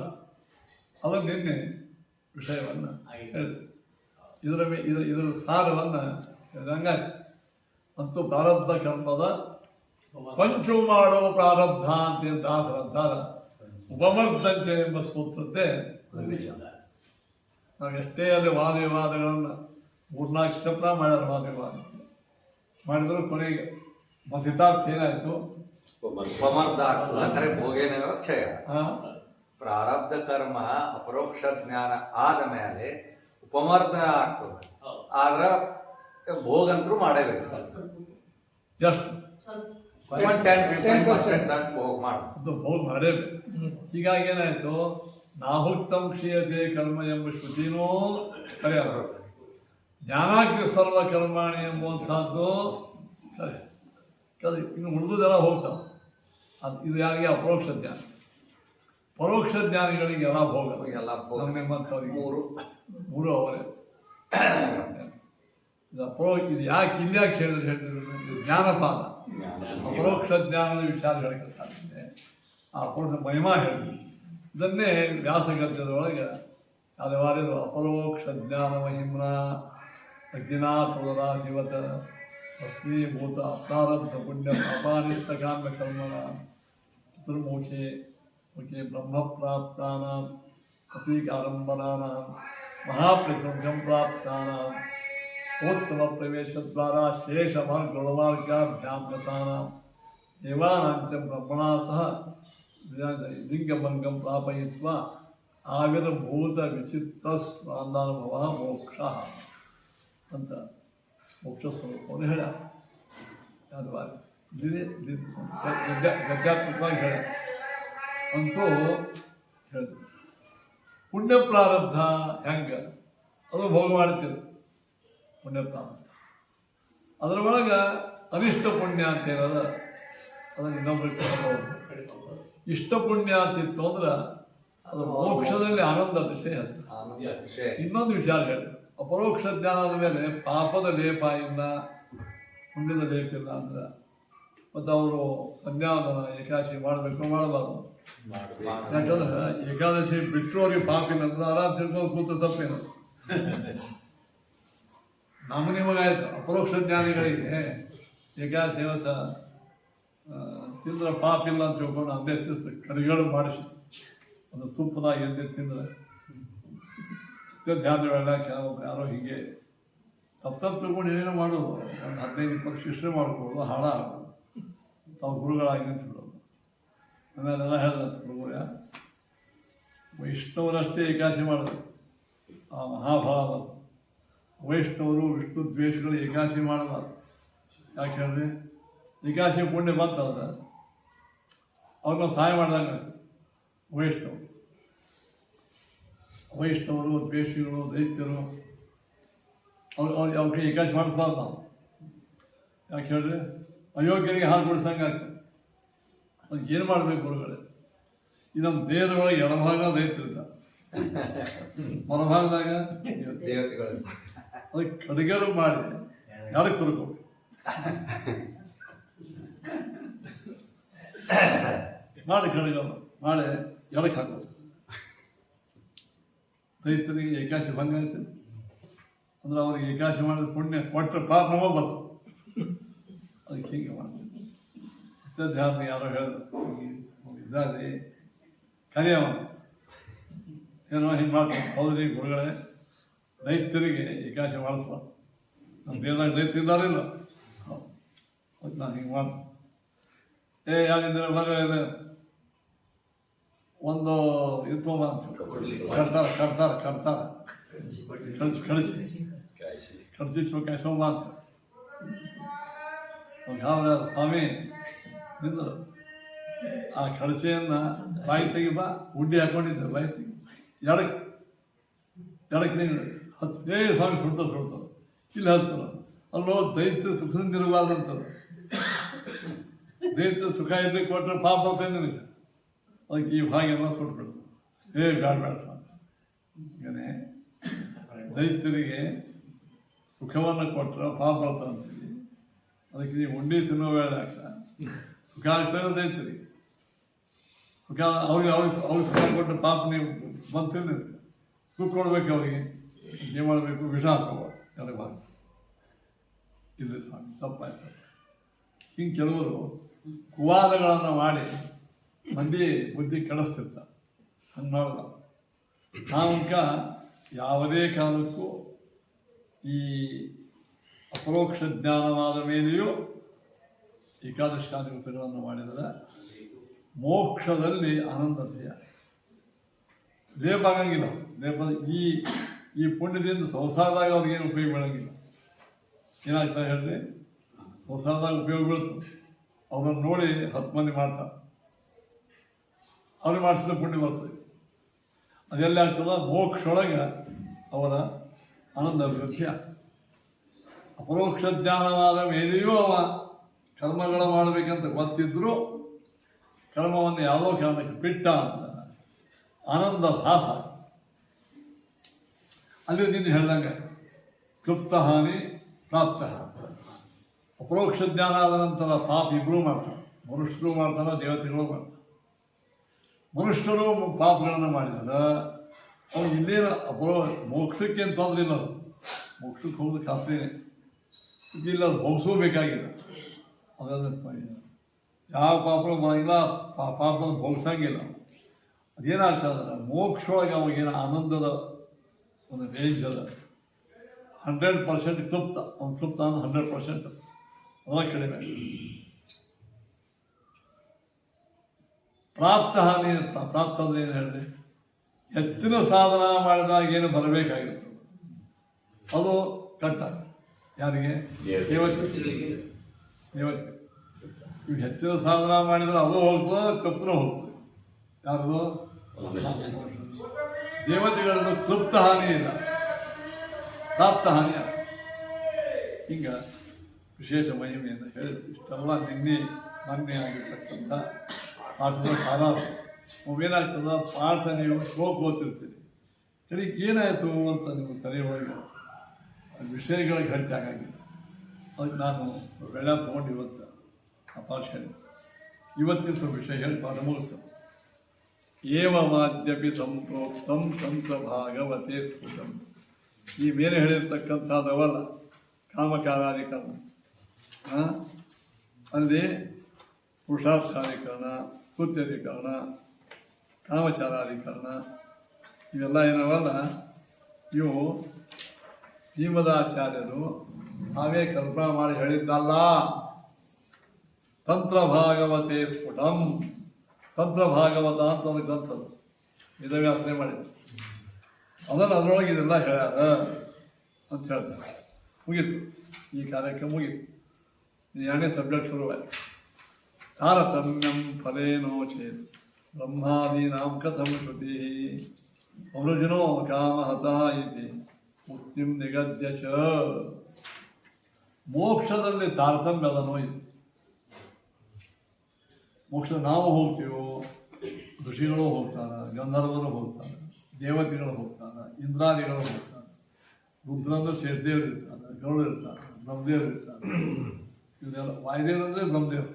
ಅದನ್ನು ನಿನ್ನೆ ವಿಷಯವನ್ನು ಹೇಳಿದೆ. ಇದರ ಸಾರವನ್ನು ಹೇಳಿದಂಗಾಯ್ತು. ಮತ್ತು ಪ್ರಾರಬ್ಧ ಕರ್ಮದ ಪಂಚು ಮಾಡೋ ಪ್ರಾರಬ್ಧ ಅಂತ ದಾಸರಂತಾರ ಉಪಮರ್ದಂಚ ಎಂಬ ಸೂತ್ರತೆ ನಾವು ಎಷ್ಟೇ ಅಲ್ಲಿ ವಾದವಿವಾದಗಳನ್ನು 3-4 ಸ್ಟೆಪ್ನ ಮಾಡ್ಯಾರ. ವಾದವಿವಾದ ಮಾಡಿದ್ರು ಕೊನೆಗೆ ಮತಿತಾರ್ಥ ಏನಾಯ್ತು, ಉಪಮರ್ದ ಆಗ್ತದ ಖರೆ ಭೋಗೇನ ಕ್ಷಯ. ಪ್ರಾರಬ್ಧ ಕರ್ಮ ಅಪರೋಕ್ಷ ಜ್ಞಾನ ಆದ ಮೇಲೆ ಉಪಮರ್ದ ಆಗ್ತದೆ. ಆದ್ರ ಭೋಗಂತರೂ ಮಾಡೇಬೇಕು ಸರ್. ಎಷ್ಟು 10-15% ಭೋಗ ಮಾಡ ಭೋಗ ಮಾಡೇಬೇಕು. ಹೀಗಾಗಿ ಏನಾಯ್ತು, ನಾಹುಕ್ತಂ ಕ್ಷೀಯತೆ ಕರ್ಮ ಎಂಬ ಶ್ರುತಿನೂ ಕರೆ, ಜ್ಞಾನಾಗ್ನಿ ಸರ್ವ ಕರ್ಮಾಣಿ ಎಂಬುವಂಥದ್ದು ಕರೆ. ಇನ್ನು ಉಳಿದುದೆಲ್ಲ ಹೋಗ್ತಾವೆ. ಇದು ಯಾರಿಗೆ ಅಪರೋಕ್ಷ ಜ್ಞಾನ. ಪರೋಕ್ಷ ಜ್ಞಾನಿಗಳಿಗೆ ಎಲ್ಲ ಭೋಗ, ಎಲ್ಲ ಮೂರು ಅವರೇ. ಇದು ಯಾಕೆ ಇಲ್ಯಾಕೆ ಹೇಳಿದ್ರು ಜ್ಞಾನಪಾದ ಅಪರೋಕ್ಷ ಜ್ಞಾನದ ವಿಚಾರ ಹೇಳ್ಕೊಳ್ತಾರೆ. ಆ ಅಪರೋಕ್ಷ ಮಹಿಮಾ ಹೇಳಿದ್ರು. ಇದನ್ನೇ ವ್ಯಾಸಗದ್ಯದೊಳಗೆ ಹಲವಾರು ಅಪರೋಕ್ಷ ಜ್ಞಾನ ಮಹಿಮ್ನ ಅಜ್ಞಾತುರ ಶಿವತ ಭಸ್ಮೀಭೂತ ಪ್ರಾರಬ್ಧ ಪುಣ್ಯ ಪಾಪಾನಿಷ್ಟ ಕಾಮ್ಯ ಕರ್ಮಣ ಚತುರ್ಮುಖೆ ಮುಖೆ ಬ್ರಹ್ಮಪ್ರಾಪ್ತಾನಾಂ ಪ್ರತೀಕಾರಂಭನಾನಾಂ ಮಹಾಪ್ರಸಂಗಂ ಪ್ರಾಪ್ತಾನಾಂ ಸೋತ್ತಮ ಪ್ರವೇಶದ್ವಾರ ಶೇಷ ಗುಣಮಾರ್ಗಾಭ್ಯಾಂ ಗತಾನಾಂ ದೇವಾನಾಂಚ ಬ್ರಹ್ಮಣಾ ಸಹ ಲಿಂಗಭಂಗಂ ಪ್ರಾಪಯಿತ್ವಾ ಆವಿರ್ಭೂತ ವಿಚಿತ್ರ ಸ್ವಾಂದಾನುಭವ ಮೋಕ್ಷ ಅಂತ ಮೋಕ್ಷ ಸ್ವರೂಪವನ್ನು ಹೇಳ. ಗದ್ಯಾತ್ಮಕವಾಗಿ ಹೇಳ ಅಂತೂ ಹೇಳಿದ್ರು. ಪುಣ್ಯ ಪ್ರಾರಬ್ಧ ಹೆಂಗೆ ಅದು ಭೋಗ ಮಾಡ್ತಿದ್ರು. ಪುಣ್ಯ ಪ್ರಾರಬ್ಧ ಅದರೊಳಗೆ ಅನಿಷ್ಟ ಪುಣ್ಯ ಅಂತ ಏನದ ಅದನ್ನು ಇನ್ನೊಬ್ಬರಿಗೆ ಇಷ್ಟ ಪುಣ್ಯ ಅಂತಿತ್ತು ಅಂದ್ರೆ ಅದು ಮೋಕ್ಷದಲ್ಲಿ ಆನಂದ ಅತಿಶಯ. ಇನ್ನೊಂದು ವಿಚಾರ ಹೇಳಿ, ಅಪರೋಕ್ಷ ಜ್ಞಾನದ ಮೇಲೆ ಪಾಪದ ಲೇಪಾಯಿಂದ ಪುಣ್ಯದ ಲೇಪ ಇಲ್ಲ ಅಂದ್ರೆ ಮತ್ತು ಅವರು ಸಂಧ್ಯಾವಂದನ ಏಕಾದಶಿ ಮಾಡಬೇಕು ಮಾಡಬಾರ್ದು. ಯಾಕಂದ್ರೆ ಏಕಾದಶಿ ಬಿಟ್ಟರು ಅವ್ರಿಗೆ ಪಾಪ ಇಲ್ಲ ಅಂದ್ರೆ ಆರಾಮ್ ತಿಳ್ಕೊಂಡು ಕೂತು ತಪ್ಪೇನು. ನಿಮಗಾಯ್ತು ಅಪರೋಕ್ಷ ಜ್ಞಾನಿಗಳಿಗೆ ಏಕಾದಶಿ ದಿವಸ ತಿಂದ್ರೆ ಪಾಪ ಇಲ್ಲ ಅಂತ ತಿಳ್ಕೊಂಡು ಅದೇ ಶಿಸ್ತು ಕರಿಗಳು ಮಾಡಿಸಿ ಒಂದು ತುಪ್ಪದಾಗ ಎದ್ದೆ ತಿಂದ್ರೆ ಧ್ಯಾನ ಹೇಳಕ್ಕೆ ಯಾರೋ ಹೀಗೆ ತಪ್ಪು ತಿಳ್ಕೊಂಡು ಏನೇನೋ ಮಾಡೋದು. ಒಂದು 15-20 ಶಿಷ್ಯ ಮಾಡ್ಕೊಳ್ಳೋದು, ಹಾಳ ಆಗೋದು, ತಾವು ಗುರುಗಳಾಗಿ ನಿಂತ್ಬಿಡೋದು. ಆಮೇಲೆಲ್ಲ ಹೇಳಿದ ಗುರುಗಳ ವೈಷ್ಣವರಷ್ಟೇ ಏಕಾದಶಿ ಮಾಡೋದು ಆ ಮಹಾಭಾವ. ವೈಷ್ಣವರು ವಿಷ್ಣು ದ್ವೇಷಗಳು ಏಕಾದಶಿ ಮಾಡಬಾರ್ದು. ಯಾಕೆ ಹೇಳಿದ್ರೆ ಏಕಾದಶಿ ಪುಣ್ಯ ಬಂತಂದ್ರೆ ಅವ್ರಿಗೆ ಸಹಾಯ ಮಾಡ್ದಂಗೆ. ವೈಷ್ಣವರು ದ್ವೇಷಿಗಳು ದೈತ್ಯರು ಅವ್ರಿಗೆ ಏಕಾದಶಿ ಮಾಡಿಸ್ಬಾರ್ದು ನಾವು. ಯಾಕೆ ಹೇಳಿದ್ರೆ ಅಯೋಗ್ಯರಿಗೆ ಹಾಲು ಕೊಡಿಸಂಗೆ ಆಗ್ತದೆ. ಅದು ಏನು ಮಾಡಬೇಕು ಗುರುಗಳೇ? ಈ ನಮ್ಮ ದೇಹದೊಳಗೆ ಎಡಭಾಗ ದೈತ್ಯರಿಲ್ಲ, ಹೊರಭಾಗದಾಗ ದೇವತೆಗಳು. ಅದಕ್ಕೆ ಕಡಿಗರು ಮಾಡಿ ಯಾರಿಗೆ ತುರ್ಕೊ ಮಾಡಿ ಕಡಿಗರು ಮಾಡಿ ಎಡಕ್ಕೆ ಹಾಕೋದು. ರೈತರಿಗೆ ಏಕಾಶಿ ಭಂಗ ಆಗ್ತದೆ ಅಂದ್ರೆ ಅವ್ರಿಗೆ ಏಕಾಶಿ ಮಾಡಿದ ಪುಣ್ಯ ಕೊಟ್ಟರೆ ಪಾಪ ನಮಗೆ ಬರ್ತದೆ. ಅದಕ್ಕೆ ಹೀಗೆ ಮಾಡ್ತೀವಿ. ಧ್ಯಾನ ಯಾರೋ ಹೇಳಿದ್ರು ಇದ್ದಾರೆ ಕರೆಯವನು ಏನೋ ಹಿಂಗೆ ಮಾಡ್ತಾರೆ. ಹೌದ್ರಿ ಗುರುಗಳೇ, ರೈತರಿಗೆ ಏಕಾಶಿ ಮಾಡಿಸ್ಬಾರ್ದು. ನಮ್ಮ ದೇಶದಾಗ ರೈತ ಇದ್ದಾರಿಲ್ಲ. ಹೌದು, ನಾನು ಹಿಂಗೆ ಮಾಡ್ತೀನಿ. ಯಾರಿದ್ರೆ ಬರ ಒಂದು ಇತ್ತು ಕಟ್ತಾರೆ ಕಡ್ಚಿಸ್ಬೇಕು ಸೋಮ ಅಂತ ಯಾವ ಸ್ವಾಮಿ ನಿಂದರು. ಆ ಕಳಚೆಯನ್ನು ಬಾಯಿ ತೆಗಿಬಾ ಉಡ್ಡಿ ಹಾಕೊಂಡಿದ್ದೆ ಬಾಯಿ ತೆಗಿ ಎಡಕ್ಕೆ ನೀನು ಸ್ವಾಮಿ ಸುಡ್ತಾರೆ ಇಲ್ಲಿ ಹಚ್ತಾರೆ. ಅಲ್ಲೋ ದೈತ್ಯ ಸುಖದಿಂದಿರಬಾರ್ದಂತದ್ದು. ದೈತ್ಯ ಸುಖ ಇದ್ರೆ ಕೊಟ್ಟರೆ ಪಾಪ ಅಂತ ನಿನಗೆ. ಅದಕ್ಕೆ ಈ ಭಾಗೆಲ್ಲ ಸುಟ್ಬಿಡ್ತು. ಬೇಡ ಸ್ವಾಮಿ. ಹೀಗೇ ದೈತ್ಯರಿಗೆ ಸುಖವನ್ನು ಕೊಟ್ಟರೆ ಪಾಪ ಬರ್ತದೆ ಅಂತೀವಿ. ಅದಕ್ಕೆ ನೀವು ಉಂಡಿ ತಿನ್ನೋ ವೇಳೆ ಸುಖ ಆಗ್ತದೆ ದೈತ್ಯರಿಗೆ. ಸುಖ ಅವ್ರಿಗೆ ಅವ್ರಿಗೆ ಸುಖ ಕೊಟ್ಟರೆ ಪಾಪ ನೀವು ಬಂದು ಕೂತ್ಕೊಳ್ಬೇಕು. ಅವರಿಗೆ ಏನು ಮಾಡಬೇಕು? ವಿಷ ಹಾಕೋಬಾರ್ದು ಎಲ್ಲ ಭಾಗ. ಇದು ಸ್ವಾಮಿ ತಪ್ಪಾಯ್ತು. ಹಿಂಗೆ ಕೆಲವರು ಕುವಾದಗಳನ್ನು ಮಾಡಿ ಮಂದಿ ಬುದ್ಧಿ ಕೆಡಿಸ್ತಿರ್ತಾರೆ. ಹಂಗೆ ಮಾಡಲ್ಲ. ನಾವಂಕ ಯಾವುದೇ ಕಾಲಕ್ಕೂ ಈ ಅಪರೋಕ್ಷ ಜ್ಞಾನವಾದ ಮೇಲೆಯೂ ಏಕಾದಶಾದಿ ವ್ರತಗಳನ್ನು ಮಾಡಿದರೆ ಮೋಕ್ಷದಲ್ಲಿ ಆನಂದತೆಯ ಲೇಪ ಆಗಂಗಿಲ್ಲ. ಲೇಪ ಈ ಪುಣ್ಯದಿಂದ ಸಂಸಾರದಾಗ ಅವ್ರಿಗೇನು ಉಪಯೋಗ ಬೀಳಂಗಿಲ್ಲ. ಏನಾಗ್ತದೆ ಹೇಳಿರಿ, ಸಂಸಾರದಾಗ ಉಪಯೋಗ ಬೀಳ್ತದೆ. ಅವ್ರನ್ನ ನೋಡಿ 10 ಮಂದಿ ಮಾಡ್ತಾರೆ. ಅವ್ರಿಗೆ ಮಾಡಿಸಿದ ಪುಣ್ಯ ಬರ್ತದೆ. ಅದೆಲ್ಲ ಆಗ್ತದ ಮೋಕ್ಷೊಳಗೆ ಅವರ ಆನಂದ ಅಭಿವೃದ್ಧಿ. ಅಪರೋಕ್ಷ ಜ್ಞಾನವಾದ ಮೇಲೆಯೂ ಅವ ಕರ್ಮಗಳು ಮಾಡಬೇಕಂತ ಗೊತ್ತಿದ್ರೂ ಕರ್ಮವನ್ನು ಯಾವುದೋ ಕಾರಣಕ್ಕೆ ಬಿಟ್ಟ ಅಂತ ಆನಂದ ಭಾಸ. ಅಲ್ಲಿ ನೀನು ಹೇಳ್ದಂಗೆ ಕ್ಲುಪ್ತ ಹಾನಿ ಪ್ರಾಪ್ತ. ಅಪರೋಕ್ಷ ಜ್ಞಾನ ಆದ ನಂತರ ಪಾಪ ಇಬ್ಬರೂ ಮಾಡ್ತಾರೆ. ಮನುಷ್ಯರು ಮಾಡ್ತಾರೆ, ದೇವತೆಗಳು ಮಾಡ್ತಾರೆ. ಮನುಷ್ಯರು ಪಾಪಗಳನ್ನು ಮಾಡಿದರೆ ಅವ್ರು ಇಲ್ಲೇನು ಮೋಕ್ಷಕ್ಕೆ ಅಂತ ತೊಂದರೆ ಇಲ್ಲ. ಅದು ಮೋಕ್ಷಕ್ಕೆ ಹೋಗೋದು ಖಾತ್ರಿನೇ ಇಲ್ಲ. ಅದು ಭೋಗಿಸೋಬೇಕಾಗಿಲ್ಲ. ಅದನ್ನು ಯಾವ ಪಾಪಗಳು ಮಾಡಿಲ್ಲ, ಪಾಪವನ್ನು ಭೋಗಿಸಂಗಿಲ್ಲ. ಅದೇನಾಗ್ತದೆ, ಮೋಕ್ಷೊಳಗೆ ಅವಾಗೇನು ಆನಂದದ ಒಂದು ರೇಂಜ್ ಅದ. 100% ಕ್ಲುಪ್ತ. ಒಂದು ಕ್ಲುಪ್ತ ಅಂದ್ರೆ 100% ಅದರ ಕಡಿಮೆ. ಪ್ರಾಪ್ತ ಹಾನಿ. ಪ್ರಾಪ್ತ ಅಂದ್ರೆ ಏನು ಹೇಳಿದೆ, ಹೆಚ್ಚಿನ ಸಾಧನ ಮಾಡಿದಾಗ ಏನು ಬರಬೇಕಾಗಿರ್ತದೆ ಅದು ಕಟ್ಟ. ಯಾರಿಗೆ? ದೇವತೆಗಳಿಗೆ. ಇವು ಹೆಚ್ಚಿನ ಸಾಧನ ಮಾಡಿದ್ರೆ ಅದು ಹೋಗ್ತದೆ, ಕಪ್ಪನೂ ಹೋಗ್ತದೆ. ಯಾರ್ದು? ದೇವತೆಗಳದ್ದು ಕ್ಲುಪ್ತ ಹಾನಿ ಇಲ್ಲ, ಪ್ರಾಪ್ತ ಹಾನಿ. ಹಿಂಗೆ ವಿಶೇಷ ಮಹಿಮೆಯನ್ನು ಹೇಳಿದ್ರು. ಇಷ್ಟೆಲ್ಲ ಮೊನ್ನೆ ಆಗಿರ್ತಕ್ಕಂಥ ಪಾಠದ ಸಾರ. ಏನಾಗ್ತದ, ಪಾಠ ನೀವು ಶ್ಲೋಕ ಓದ್ತಿರ್ತೀರಿ, ಕಡೆಗೆ ಏನಾಯಿತು ಅಂತ ನೀವು ತಲೆಯೊಳಗೆ ವಿಷಯಗಳಿಗೆ ಗಂಟೆ ಆಗಾಗಿಲ್ಲ. ಅದಕ್ಕೆ ನಾನು ಬೆಳ ತೊಗೊಂಡು ಇವತ್ತು ಆ ಪಾಠ ಹೇಳಿ ಇವತ್ತಿನ ವಿಷಯ ಹೇಳಿ ಪಾಠ ಮುಗಿಸ್ತೇನೆ. ಏವಮಾದ್ಯಪಿ ಸಂಪ್ರೋಕ್ತಂ ತಂತ್ರ ಭಾಗವತೆ ಸ್ಫುಟಂ. ಈ ಮೇಲೆ ಹೇಳಿರ್ತಕ್ಕಂಥದ್ದವಲ್ಲ ಕಾಮಕಾರಾಧಿಕರಣ, ಅಲ್ಲಿ ಪುರುಷಾರ್ಥಾಧಿಕರಣ, ಕೃತ್ಯಾಧಿಕರಣ, ಕಾಮಚಾರಾಧಿಕರಣ, ಇವೆಲ್ಲ ಏನವಲ್ಲ, ಇವು ಶ್ರೀಮದಾಚಾರ್ಯರು ನಾವೇ ಕಲ್ಪನಾ ಮಾಡಿ ಹೇಳಿದ್ದಲ್ಲ. ತಂತ್ರ ಭಾಗವತೆ ಸ್ಫುಟಂ. ತಂತ್ರ ಭಾಗವತ ಅಂತ ಒಂದು ಗ್ರಂಥದ್ದು ವೇದವ್ಯಾಸನೆ ಮಾಡಿದ್ರು. ಅದರೊಳಗೆ ಇದೆಲ್ಲ ಹೇಳ್ಯಾರ ಅಂತ ಹೇಳ್ತಾರೆ. ಮುಗೀತು, ಈ ಕಾರ್ಯಕ್ರಮ ಮುಗೀತು. 2ನೇ ಸಬ್ಜೆಕ್ಟ್ ಶುರುವಾಯಿತು. ತಾರತಮ್ಯಂ ಫಲೇನೋ ಚೇತ್ ಬ್ರಹ್ಮಾದೀನಾಂ ಕಥಂ ಶ್ರುತಿ ಅಮೃಜನೋ ಕಾಮಹತಃ ಇತಿ ಮುಕ್ತಿಂ ನಿಗದ್ಯ ಚ. ಮೋಕ್ಷದಲ್ಲಿ ತಾರತಮ್ಯ ಅದನೋ ಇದು. ಮೋಕ್ಷ ನಾವು ಹೋಗ್ತೀವೋ, ಋಷಿಗಳು ಹೋಗ್ತಾರೆ, ಗಂಧರ್ವರು ಹೋಗ್ತಾರೆ, ದೇವತೆಗಳು ಹೋಗ್ತಾರೆ, ಇಂದ್ರಾದಿಗಳು ಹೋಗ್ತಾರೆ, ರುದ್ರಂದ್ರೆ ಶೇಷದೇವರು ಇರ್ತಾರೆ, ಗರುಡು ಇರ್ತಾರೆ, ಬ್ರಹ್ಮದೇವರು ಇರ್ತಾರೆ. ಇವರೆಲ್ಲ ವಾಯುದೇವರು ಅಂದರೆ ಬ್ರಹ್ಮದೇವರು.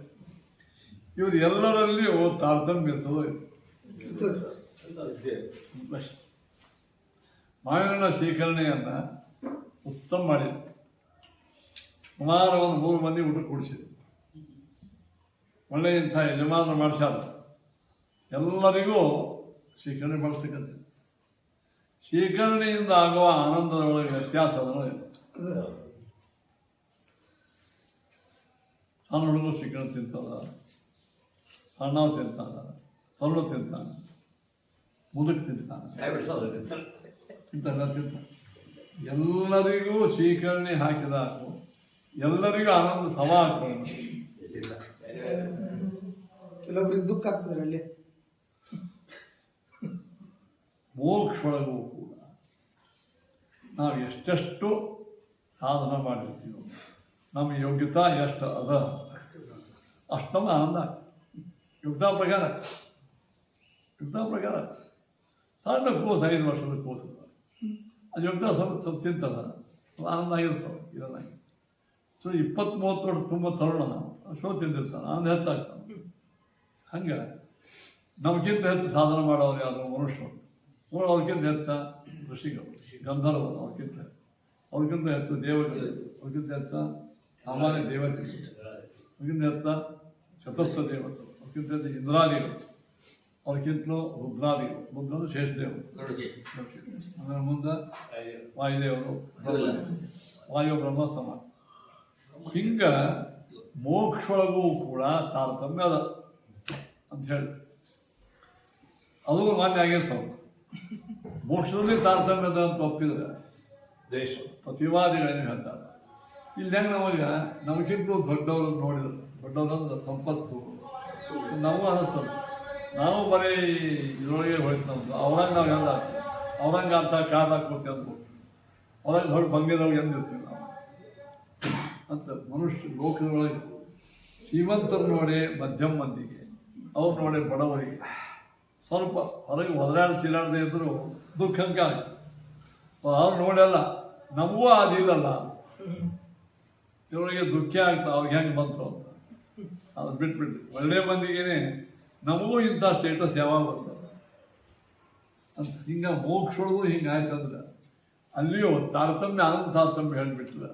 ಇವರು ಎಲ್ಲರಲ್ಲಿಯೂ ತಾರತಮ್ಯ ಇರ್ತದೋ. ಮಾವಿನ ಶೇಖರಣೆಯನ್ನು ಉತ್ತಮ ಮಾಡಿದ್ರು. ಸುಮಾರು ಒಂದು 3 ಮಂದಿ ಊಟ ಕೊಡಿಸಿದ್ರು. ಒಳ್ಳೆಯ ಇಂಥ ಯಜಮಾನ ಮಾಡಿಸ್ಯಾರ. ಎಲ್ಲರಿಗೂ ಶೇಖರಣೆ ಬಳಸ್ತಕ್ಕಂಥ ಶೇಖರಣೆಯಿಂದ ಆಗುವ ಆನಂದದ ಒಳಗೆ ವ್ಯತ್ಯಾಸ ಅದನ್ನು ಇಲ್ಲ. ಸಣ್ಣ ಹುಡುಗರು ಶೇಖರಣೆ ತಿಂತದ, ಸಣ್ಣವು ತಿಂತಾನ, ತರುಣ ತಿಂತಾನೆ, ಮುದುಕು ತಿಂತಾನೆ, ಇಂಥೆಲ್ಲ ತಿಂತಾನೆ. ಎಲ್ಲರಿಗೂ ಶೇಖರಣೆ ಹಾಕಿದಾಗ ಎಲ್ಲರಿಗೂ ಆನಂದ ಸಮ ಆಗ್ತದೆ. ಕೆಲವೊಬ್ಬರಿಗೆ ದುಃಖ ಆಗ್ತದೆ ಅಲ್ಲಿ. ಮೋಕ್ಷೊಳಗೂ ಕೂಡ ನಾವು ಎಷ್ಟೆಷ್ಟು ಸಾಧನ ಮಾಡಿರ್ತೀವೋ, ನಮ್ಮ ಯೋಗ್ಯತಾ ಎಷ್ಟು ಅದ ಅಷ್ಟು ನಮ್ಗೆ ಆನಂದ ಆಗ್ತದೆ. ಯೋಗ್ಯತಾ ಪ್ರಕಾರ ಸಣ್ಣ ಕೋಸು 5 ವರ್ಷದ ಕೋಸು ಅದು ಯೋಗ್ಯತಾ ಸ್ವಲ್ಪ ತಿಂತದ, ಆನಂದ ಆಗಿರ್ತವೆ ಇರಲ್ಲ. ಸೊ 20-30 ವರ್ಷ ತುಂಬ ತರುಣ ಶೋ ತಿಂದಿರ್ತಾನೆ, ಆನಂದ ಹೆಚ್ಚಾಗ್ತಾನೆ. ಹಂಗೆ ನಮಗಿಂತ ಹೆಚ್ಚು ಸಾಧನ ಮಾಡೋರು ಯಾರು? ಮನುಷ್ಯರು. ಅವ್ರಿಗಿಂತ ಹೆಚ್ಚ ಋಷಿಗಳು, ಗಂಧರ್ವರು, ಅವ್ರಿಗಿಂತ ಹೆಚ್ಚು ದೇವತೆಗಳು, ಅವ್ರಿಗಿಂತ ಹೆಚ್ಚ ಸಾಮಾನ್ಯ ದೇವತೆಗಳು, ಅವ್ರಿಗಿಂತ ಹೆಚ್ಚ ಚತುರ್ಥ ದೇವತೆಗಳು, ಅವ್ರಿಗಿಂತ ಹೆಚ್ಚು ಇಂದ್ರಾದಿಗಳು, ಅವ್ರಿಗಿಂತಲೂ ರುದ್ರಾದಿಗಳು. ರುದ್ರನು ಶೇಷದೇವರು, ಅದರ ಮುಂದೆ ವಾಯುದೇವರು, ವಾಯು ಬ್ರಹ್ಮ ಸಮ. ಹಿಂಗೆ ಮೋಕ್ಷೊಳಗೂ ಕೂಡ ತಾರತಮ್ಯ ಅದ ಅಂತ ಹೇಳಿ ಅದು ಮಾನ್ಯ ಆಗ್ಯದ. ಸ್ವಲ್ಪ ಮೋಕ್ಷದಲ್ಲಿ ತಾರತಮ್ಯದ ಅಂತ ಒಪ್ಪಿದ್ರೆ ದೇಶ ಪ್ರತಿವಾದಿಗಳೇನು ಹೇಳ್ತಾರೆ. ಇಲ್ಲಿ ಹೆಂಗೆ ನಮಗಿಂತಲೂ ದೊಡ್ಡವರು ನೋಡಿದ್ರು, ದೊಡ್ಡವರಂದ್ರೆ ಸಂಪತ್ತು ನಾವು ಅನಿಸ್ತದೆ. ನಾವು ಬರೀ ಇದರೊಳಗೆ ಹೋಯ್ತು ನಮ್ಮದು. ಅವ್ರಂಗೆ ನಾವು ಎಲ್ಲ ಅವ್ರಂಗೆ ಅಂತ ಕಾರ್ ಹಾಕ್ಕೊಡ್ತೀವಿ ಅಂದ್ಬಿಟ್ಟು ಅವ್ರಂಗೆ ದೊಡ್ಡ ಬಂಗೇದೊಳಗೆ ಎಂದಿರ್ತೀವಿ ನಾವು ಅಂತ. ಮನುಷ್ಯ ಲೋಕದೊಳಗೆ ಶ್ರೀಮಂತರು ನೋಡಿ ಮಧ್ಯಮ ಮಂದಿಗೆ, ಅವ್ರು ನೋಡಿ ಬಡವರಿಗೆ ಸ್ವಲ್ಪ ಹೊರಗೆ ಒದರಾಡಿ ಚೀರಾಡದೆ ಇದ್ದರೂ ದುಃಖಂಕ ಆಗ್ತದೆ. ಅವ್ರು ನೋಡಲ್ಲ, ನಮಗೂ ಅದಿಲ್ಲಲ್ಲ, ಇವರಿಗೆ ದುಃಖ ಆಗ್ತದೆ. ಅವ್ರಿಗೆ ಹೆಂಗೆ ಬಂತು ಅಂತ ಅದು ಬಿಟ್ಬಿಟ್ಟು ಒಳ್ಳೆಯ ಮಂದಿಗೇನೆ ನಮಗೂ ಇಂಥ ಸ್ಟೇಟಸ್ ಯಾವಾಗ ಬರ್ತದೆ ಅಂತ. ಹಿಂಗೆ ಮೋಕ್ಷೊಳಗೂ ಹಿಂಗೆ ಆಯ್ತಂದ್ರೆ ಅಲ್ಲಿಯೂ ತಾರತಮ್ಯ ಆನಂದ ತಾರತಮ್ಯ ಹೇಳಿಬಿಟ್ಟಿಲ್ಲ.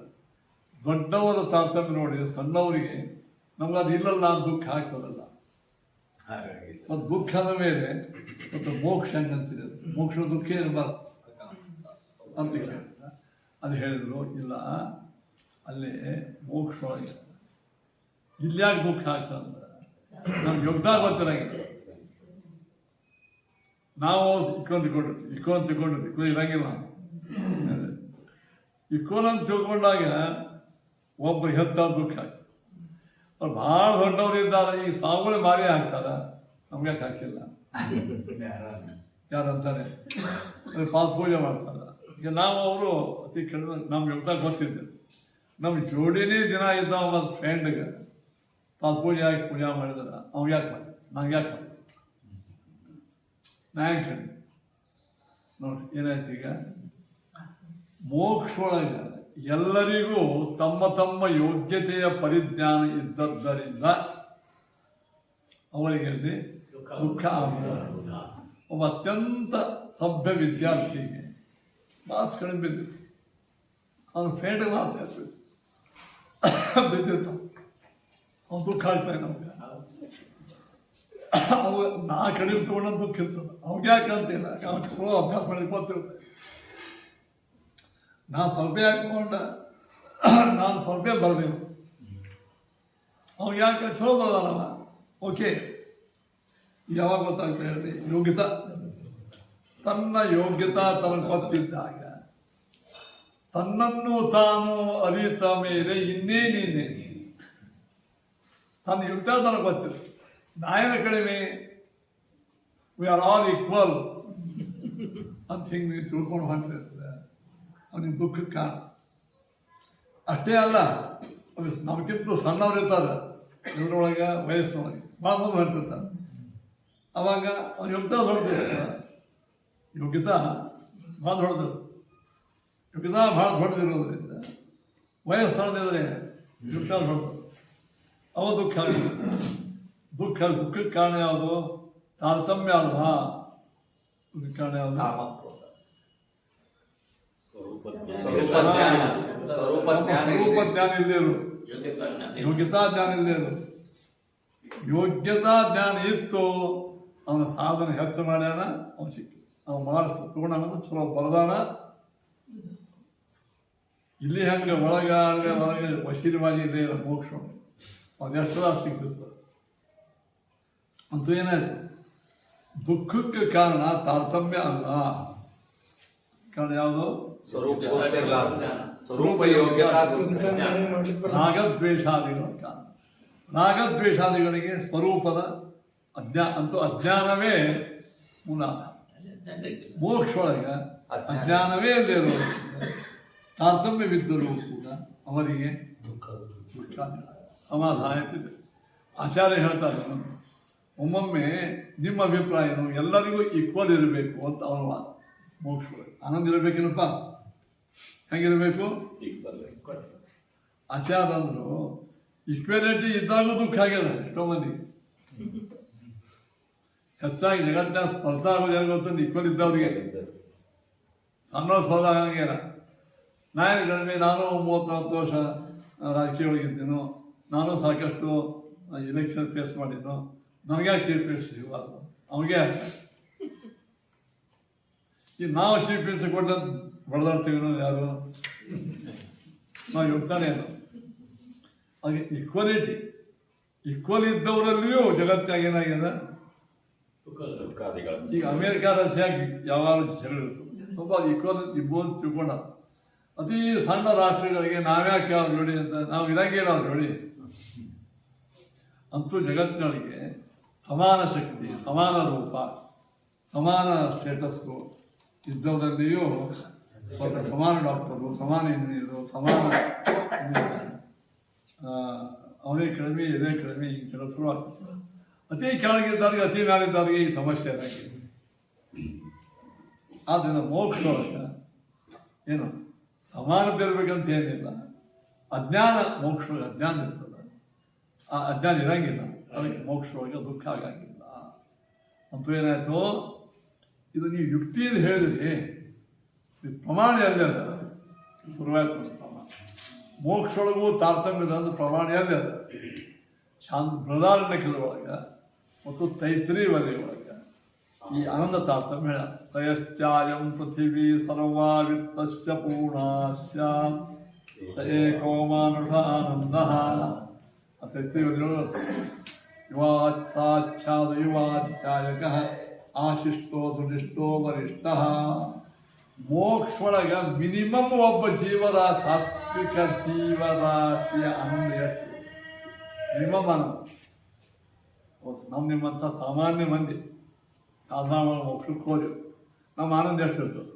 ದೊಡ್ಡವರ ತಾರತಮ್ಯ ನೋಡಿ ಸಣ್ಣವರಿಗೆ ನಮ್ಗೆ ಅದು ಇಲ್ಲಲ್ಲ ಅಂತ ದುಃಖ ಆಗ್ತದಲ್ಲ. ಮತ್ತು ದುಃಖದ ಮೇಲೆ ಮತ್ತು ಮೋಕ್ಷ ಹೆಂಗಂತಿದೆ, ಮೋಕ್ಷ ದುಃಖ ಇರಬಾರ್ದು ಅಂತ ಹೇಳಿದ. ಅದು ಹೇಳಿದ್ರು ಇಲ್ಲ, ಅಲ್ಲಿ ಮೋಕ್ಷ ಒಳಗೆ ಇಲ್ಯಾಕೆ ದುಃಖ ಆಗ್ತದಂದ್ರೆ ನಮ್ಗೆ ಯೋಗ್ಯತಾ ಗೊತ್ತಿರಂಗಿಲ್ಲ. ನಾವು ಇಕ್ಕೊಂಡ್ ಇರಂಗಿಲ್ಲ. ಇಕ್ಕೋನಂತ ತಿಳ್ಕೊಂಡಾಗ ಒಬ್ಬರು ಹೆತ್ತ ದುಃಖ ಆಗ್ತದೆ. ಅವ್ರು ಭಾಳ ದೊಡ್ಡವರು ಇದ್ದಾರೆ, ಈ ಸ್ವಾಮಿಗಳೇ ಮಾರಿ ಹಾಕ್ತಾರ, ನಮ್ಗೆ ಯಾಕೆ ಹಾಕಿಲ್ಲ ಯಾರಂತಾನೆ ಪಾದ ಪೂಜೆ ಮಾಡ್ತಾರೆ. ಈಗ ನಾವು ಅವರು ಅತಿ ಕಡಿಮೆ ನಮ್ಗೆ ಯೋಗ್ಯತಾ ಗೊತ್ತಿದ್ದೇವೆ. ನಮ್ಮ ಜೋಡಿನೇ ದಿನ ಇದ್ದ ಒಂದು ಫ್ರೆಂಡ್ಗೆ ಪಾದ ಪೂಜೆ ಹಾಕಿ ಪೂಜೆ ಮಾಡಿದ್ರೆ ಅವ್ನು ಯಾಕೆ ಮಾಡಿ, ನಂಗೆ ಯಾಕೆ ಮಾಡಿ, ನಾ ಹೆಂಗೆ ಕಡಿಮೆ ನೋಡಿ ಏನಾಯ್ತು. ಈಗ ಮೋಕ್ಷೊಳಗೆ ಎಲ್ಲರಿಗೂ ತಮ್ಮ ತಮ್ಮ ಯೋಗ್ಯತೆಯ ಪರಿಜ್ಞಾನ ಇದ್ದದ್ದರಿಂದ ಅವರಿಗೆ ದುಃಖ ಆಗುವುದಿಲ್ಲ. ಒಬ್ಬ ಅತ್ಯಂತ ಸಭ್ಯ ವಿದ್ಯಾರ್ಥಿಗೆ ಮಾರ್ಕ್ಸ್ ಕಡಿಮೆ ಬಿದ್ದಿತ್ತು, ಅವನು ಫ್ರೆಂಡ್ ಮಾರ್ಕ್ಸ್ ಬಿದ್ದಿತ್ತು, ಅವ್ನು ದುಃಖ ಆಗ್ತಾನೆ. ನಮ್ಗೆ ಅವು ನಾ ಕಡಿಮೆ ತೊಗೊಂಡು ದುಃಖ ಇರ್ತದೆ. ಅವ್ಗೆ ಯಾಕೆ ಅಂತಿಲ್ಲ, ಅವ್ನು ಅಭ್ಯಾಸ ಮಾಡಿ ಗೊತ್ತಿರ್ತದೆ. ನಾನು ಸ್ವಲ್ಪ ಹಾಕ್ಕೊಂಡ ನಾನು ಸ್ವಲ್ಪ ಬರದೇವು, ಅವ್ನು ಯಾಕೆ ಚಲೋ ಬರೋದಲ್ಲ. ಓಕೆ, ಯಾವಾಗ ಗೊತ್ತಾಗ್ತಾ ಹೇಳಿ, ಯೋಗ್ಯತಾ ತನ್ನ ಯೋಗ್ಯತಾ ತನಗೆ ಗೊತ್ತಿದ್ದಾಗ ತನ್ನನ್ನು ತಾನು ಅರಿತ ಮೇಲೆ ಇನ್ನೇನೇನೆ ತನ್ನ ಯೋಗ್ಯತಾ ತನಗೆ ಗೊತ್ತಿಲ್ಲ. ನಾಯನ ಕಡಿಮೆ, ವಿ ಆರ್ ಆಲ್ ಈಕ್ವಲ್ ಅಂತ ಹಿಂಗೆ ನೀವು ತಿಳ್ಕೊಂಡು ಹೊಂಟಿರ್ತದೆ, ಅವನಿಗೆ ದುಃಖಕ್ಕೆ ಕಾರಣ. ಅಷ್ಟೇ ಅಲ್ಲ, ನಮಗಿಂತ ಸಣ್ಣವ್ರು ಇರ್ತಾರೆ ಇದ್ರೊಳಗೆ ವಯಸ್ಸಿನೊಳಗೆ ಭಾಳ ಮಂದಿ ಹೊಂಟಿರ್ತಾರೆ. ಅವಾಗ ಅವ್ನು ಯೋಗ್ಯತಾ ದೊಡ್ಡದಿರ್ತಾರೆ, ಯೋಗ್ಯತಾ ಭಾಳ ದೊಡ್ಡದಿರ್ತದೆ. ಯೋಗ್ಯತಾ ಭಾಳ ದೊಡ್ಡದಿರೋದ್ರಿಂದ ವಯಸ್ಸು ಸಣ್ಣದಿದ್ರೆ ಯೋಗ್ಯತಾ ದೊಡ್ಡದು, ಅವ ದುಃಖ ಆಗುತ್ತೆ. ದುಃಖಕ್ಕೆ ಕಾರಣ ಯಾವುದು? ತಾರತಮ್ಯ ಅಲ್ವಾ. ದುಃಖ ಕಾರಣ ಯಾವುದು? ಸ್ವರೂಪ ಜ್ಞಾನ ಸ್ವರೂಪ ಜ್ಞಾನ ಸ್ವರೂಪ ಜ್ಞಾನ ಇಲ್ಲದೆ ಇರು, ಯೋಗ್ಯತಾ ಜ್ಞಾನ ಇಲ್ಲದೆ ಇರು. ಯೋಗ್ಯತಾ ಜ್ಞಾನ ಇತ್ತು, ಅವನ ಸಾಧನೆ ಹೆಚ್ಚು ಮಾಡ್ಯಾನ, ಅವನು ಸಿಕ್ಕ ಅವ ಮಾರ್ಕ್ಸ್ ತಗೊಂಡ ಚಲೋ ಬರದಾನ. ಇಲ್ಲಿ ಹಂಗೆ ಒಳಗೆ ವಶೀಲವಾಗಿ ಇದೆ ಮೋಕ್ಷ, ಅದೆಷ್ಟರ ಸಿಗ್ತಿತ್ತು. ಅಂತೂ ಏನಾಯ್ತು, ದುಃಖಕ್ಕೆ ಕಾರಣ ತಾರತಮ್ಯ ಅಲ್ಲ. ಕಾರಣ ಯಾವುದು? ಸ್ವರೂಪ ಗೊತ್ತಿರಲಾರ್ದು, ಸ್ವರೂಪ ಯೋಗ್ಯತಾ ಇಂಥ ನಡೆ ಮಾಡ್ಲಿಕ್ಕೆ ಬರಲ್ಲ. ರಾಗದ್ವೇಷಾದಿಗಳ ಕಾರಣ. ರಾಗದ್ವೇಷಾದಿಗಳಿಗೆ ಸ್ವರೂಪದ ಅಜ್ಞಾನವೇ ಮೂಲಾಧಾರ. ಮೋಕ್ಷ ಒಳಗೆ ಅಜ್ಞಾನವೇ ಇಲ್ಲದೆ ಇರೋದು, ತಾರತಮ್ಯವಿದ್ದರೂ ಕೂಡ ಅವರಿಗೆ ದುಃಖ ಸಮಾಧಾನ ಇರ್ತಿದೆ. ಆಚಾರ್ಯ ಹೇಳ್ತಾರೆ, ಒಮ್ಮೊಮ್ಮೆ ನಿಮ್ಮ ಅಭಿಪ್ರಾಯ ಏನು, ಎಲ್ಲರಿಗೂ ಈಕ್ವಲ್ ಇರಬೇಕು ಅಂತ ಅವನ ವಾದ. ಮೋಕ್ಷ ಒಳಗೆ ಆನಂದ ಇರಬೇಕೇನಪ್ಪ, ಹೆಂಗಿರಬೇಕು? ಆಚಾರ ಅಂದರು ಈಕ್ವಾಲಿಟಿ ಇದ್ದಾಗ ದುಃಖ ಆಗ್ಯದ ಎಷ್ಟೋ ಮಂದಿಗೆ. ಹೆಚ್ಚಾಗಿ ಜಗತ್ತಿನ ಸ್ಪರ್ಧಾ ಆಗೋದು ಯಾರು ಗೊತ್ತಂದು ಈಕ್ವಲ್ ಇದ್ದವ್ರಿಗೆ. ಸಣ್ಣ ಸ್ಪರ್ಧಾ ಆಗಂಗಿಲ್ಲ. ನಾನು ಕಡಿಮೆ, ನಾನು 34 ವರ್ಷ ರಾಜಕೀಯ ಒಳಗಿದ್ದೀನೋ, ನಾನು ಸಾಕಷ್ಟು ಎಲೆಕ್ಷನ್ ಫೇಸ್ ಮಾಡಿದ್ನೋ, ನನಗೆ ಚೀಫ್ ಮಿನಿಸ್ಟರ್ ಸಿಗಬಾರ್ದು, ಅವ್ರಿಗೆ ಈ ನಾವು ಚೀಫ್ ಮಿನಿಸ್ಟರ್ ಕೊಟ್ಟ ಬಡದಾಡ್ತೀವಿ ಯಾರು? ನಾವು ಯೋಗ್ತಾನೆ ಇಲ್ಲ. ಹಾಗೆ ಈಕ್ವಾಲಿಟಿ, ಈಕ್ವಲ್ ಇದ್ದವರಲ್ಲಿಯೂ ಜಗತ್ತಾಗ ಏನಾಗ್ಯದ? ಈಗ ಅಮೇರಿಕಾ ರಷ್ಯಾಗಿ ಯಾವಾಗಲೂ ಜಗಳ ಇರ್ತದೆ. ಸ್ವಲ್ಪ ಈಕ್ವಲ್ ಇರ್ಬೋದು ತಿಳ್ಕೊಂಡ. ಅತಿ ಸಣ್ಣ ರಾಷ್ಟ್ರಗಳಿಗೆ ನಾವ್ಯಾಕೆ ಅವ್ರ ಜೋಡಿ ಅಂತ ನಾವು ಇರಂಗಿಲ್ಲ ಅವ್ರ ಜೋಡಿ. ಅಂತೂ ಜಗತ್ತಿನೊಳಗೆ ಸಮಾನ ಶಕ್ತಿ, ಸಮಾನ ರೂಪ, ಸಮಾನ ಸ್ಟೇಟಸ್ಸು ಇದ್ದವರಲ್ಲಿಯೂ ಸಮಾನ ಡಾಕ್ಟರು, ಸಮಾನ ಇಂಜಿನಿಯರು, ಸಮಾನ ಅವನೇ ಕಡಿಮೆ, ಇದೇ ಕಡಿಮೆ, ಈ ಕೆಲಸ ಶುರು ಆಗ್ತದೆ. ಅತಿ ಕೆಳಗಿದ್ದವ್ರಿಗೆ, ಅತಿ ಮೇಲಿದ್ದವ್ರಿಗೆ ಈ ಸಮಸ್ಯೆ ಆಗಿದೆ. ಆದ್ದರಿಂದ ಮೋಕ್ಷ ಏನು ಸಮಾನತೆ ಇರಬೇಕಂತ ಏನಿಲ್ಲ. ಅಜ್ಞಾನ ಮೋಕ್ಷ ಅಜ್ಞಾನ ಇರ್ತದೆ, ಆ ಅಜ್ಞಾನ ಇರಂಗಿಲ್ಲ, ಅದಕ್ಕೆ ಮೋಕ್ಷವಾಗಿ ದುಃಖ ಆಗಂಗಿಲ್ಲ. ಅಂತೂ ಏನಾಯ್ತು, ಇದು ನೀವು ಯುಕ್ತಿಯಲ್ಲಿ ಹೇಳಿದ್ರಿ, ಪ್ರಮಾಣ ಎಲ್ಲಿ ಅದ? ಶುರುವಾಯ್ತು ಪ್ರಮಾಣ. ಮೋಕ್ಷೊಳಗೂ ತಾರತಮ್ಯದ ಒಂದು ಪ್ರಮಾಣ ಎಲ್ಲಿ ಅದ? ಬೃಹದಾರಣ್ಯಕದ ಒಳಗೆ ಮತ್ತು ತೈತ್ರಿ ವಲಯ ಒಳಗೆ ಈ ಆನಂದ ತಾರತಮ್ಯ ಹೇಳ. ತಯಶ್ಚಾಯಂ ಪೃಥಿವೀ ಸರ್ವಾ ವಿತ್ತಶ್ಚ ಪೂರ್ಣಾಶ್ಚ ಏಕೋ ಮಾನುಷ ಆನಂದ. ಆ ತೈತ್ರಿ ವಲಯ ಯುವಾಚ್ಛಾದ ಯುವಾಧ್ಯಾಯಕ ಆಶಿಷ್ಟೋ ಸುನಿಷ್ಟೋ ವರಿಷ್ಠ. ಮೋಕ್ಷ ಒಳಗೆ ಮಿನಿಮಮ್ ಒಬ್ಬ ಸಾತ್ವಿಕ ಜೀವರಾಶಿಯ ಆನಂದ ಎಷ್ಟು? ಮಿನಿಮಮ್ ಆನಂದ. ನಮ್ಮ ನಿಮ್ಮಂಥ ಸಾಮಾನ್ಯ ಮಂದಿ ಸಾಧಾರಣ ಮೋಕ್ಷಕ್ಕೆ ಹೋದೆವು, ನಮ್ಮ ಆನಂದ ಎಷ್ಟು ಇರ್ತದೆ?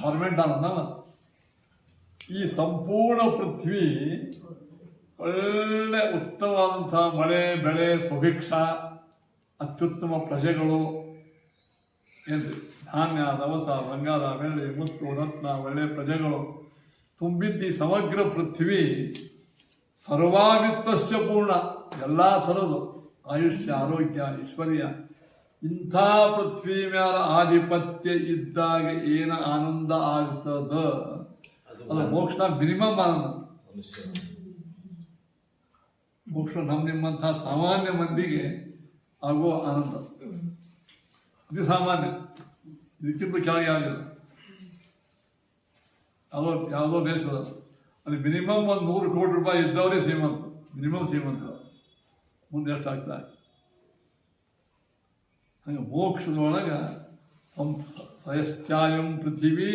ಪರ್ಮನೆಂಟ್ ಆನಂದ. ಈ ಸಂಪೂರ್ಣ ಪೃಥ್ವಿ ಒಳ್ಳೆ ಉತ್ತಮವಾದಂಥ ಮಳೆ ಬೆಳೆ ಸುಭಿಕ್ಷ, ಅತ್ಯುತ್ತಮ ಪ್ರಜೆಗಳು, ಏನು ಧಾನ್ಯ ದವಸ ಬಂಗಾರ ಬೆಳ್ಳಿ ಮುತ್ತು ರತ್ನ ಒಳ್ಳೆಯ ಪ್ರಜೆಗಳು ತುಂಬಿದ್ದ ಈ ಸಮಗ್ರ ಪೃಥ್ವಿ ಸರ್ವಾವಿತ್ತಸ್ಯ ಪೂರ್ಣ, ಎಲ್ಲ ಥರದ್ದು ಆಯುಷ್ಯ ಆರೋಗ್ಯ ಐಶ್ವರ್ಯ. ಇಂಥ ಪೃಥ್ವಿ ಮ್ಯಾಲ ಆಧಿಪತ್ಯ ಇದ್ದಾಗ ಏನು ಆನಂದ ಆಗ್ತದ ಅದು ಮೋಕ್ಷ. ಮಿನಿಮಮ್ ಆನಂದ ಮೋಕ್ಷ ನಮ್ಮ ನಿಮ್ಮಂಥ ಸಾಮಾನ್ಯ ಮಂದಿಗೆ ಆಗುವ ಆನಂದ ಅತಿ ಸಾಮಾನ್ಯ, ಇದಕ್ಕಿಂತ ಕೆಳಗೆ ಆಗಿಲ್ಲ. ಯಾವುದೋ ದೇಶದ ಅಲ್ಲಿ ಮಿನಿಮಮ್ ಒಂದು 100 ಕೋಟಿ ರೂಪಾಯಿ ಇದ್ದವರೇ ಶ್ರೀಮಂತ, ಮಿನಿಮಮ್ ಶ್ರೀಮಂತ. ಮುಂದೆ ಎಷ್ಟಾಗ್ತಾ ಹಾಗೆ ಮೋಕ್ಷದೊಳಗೆ ಸಯಶ್ಚಾಯಂ ಪೃಥಿವಿ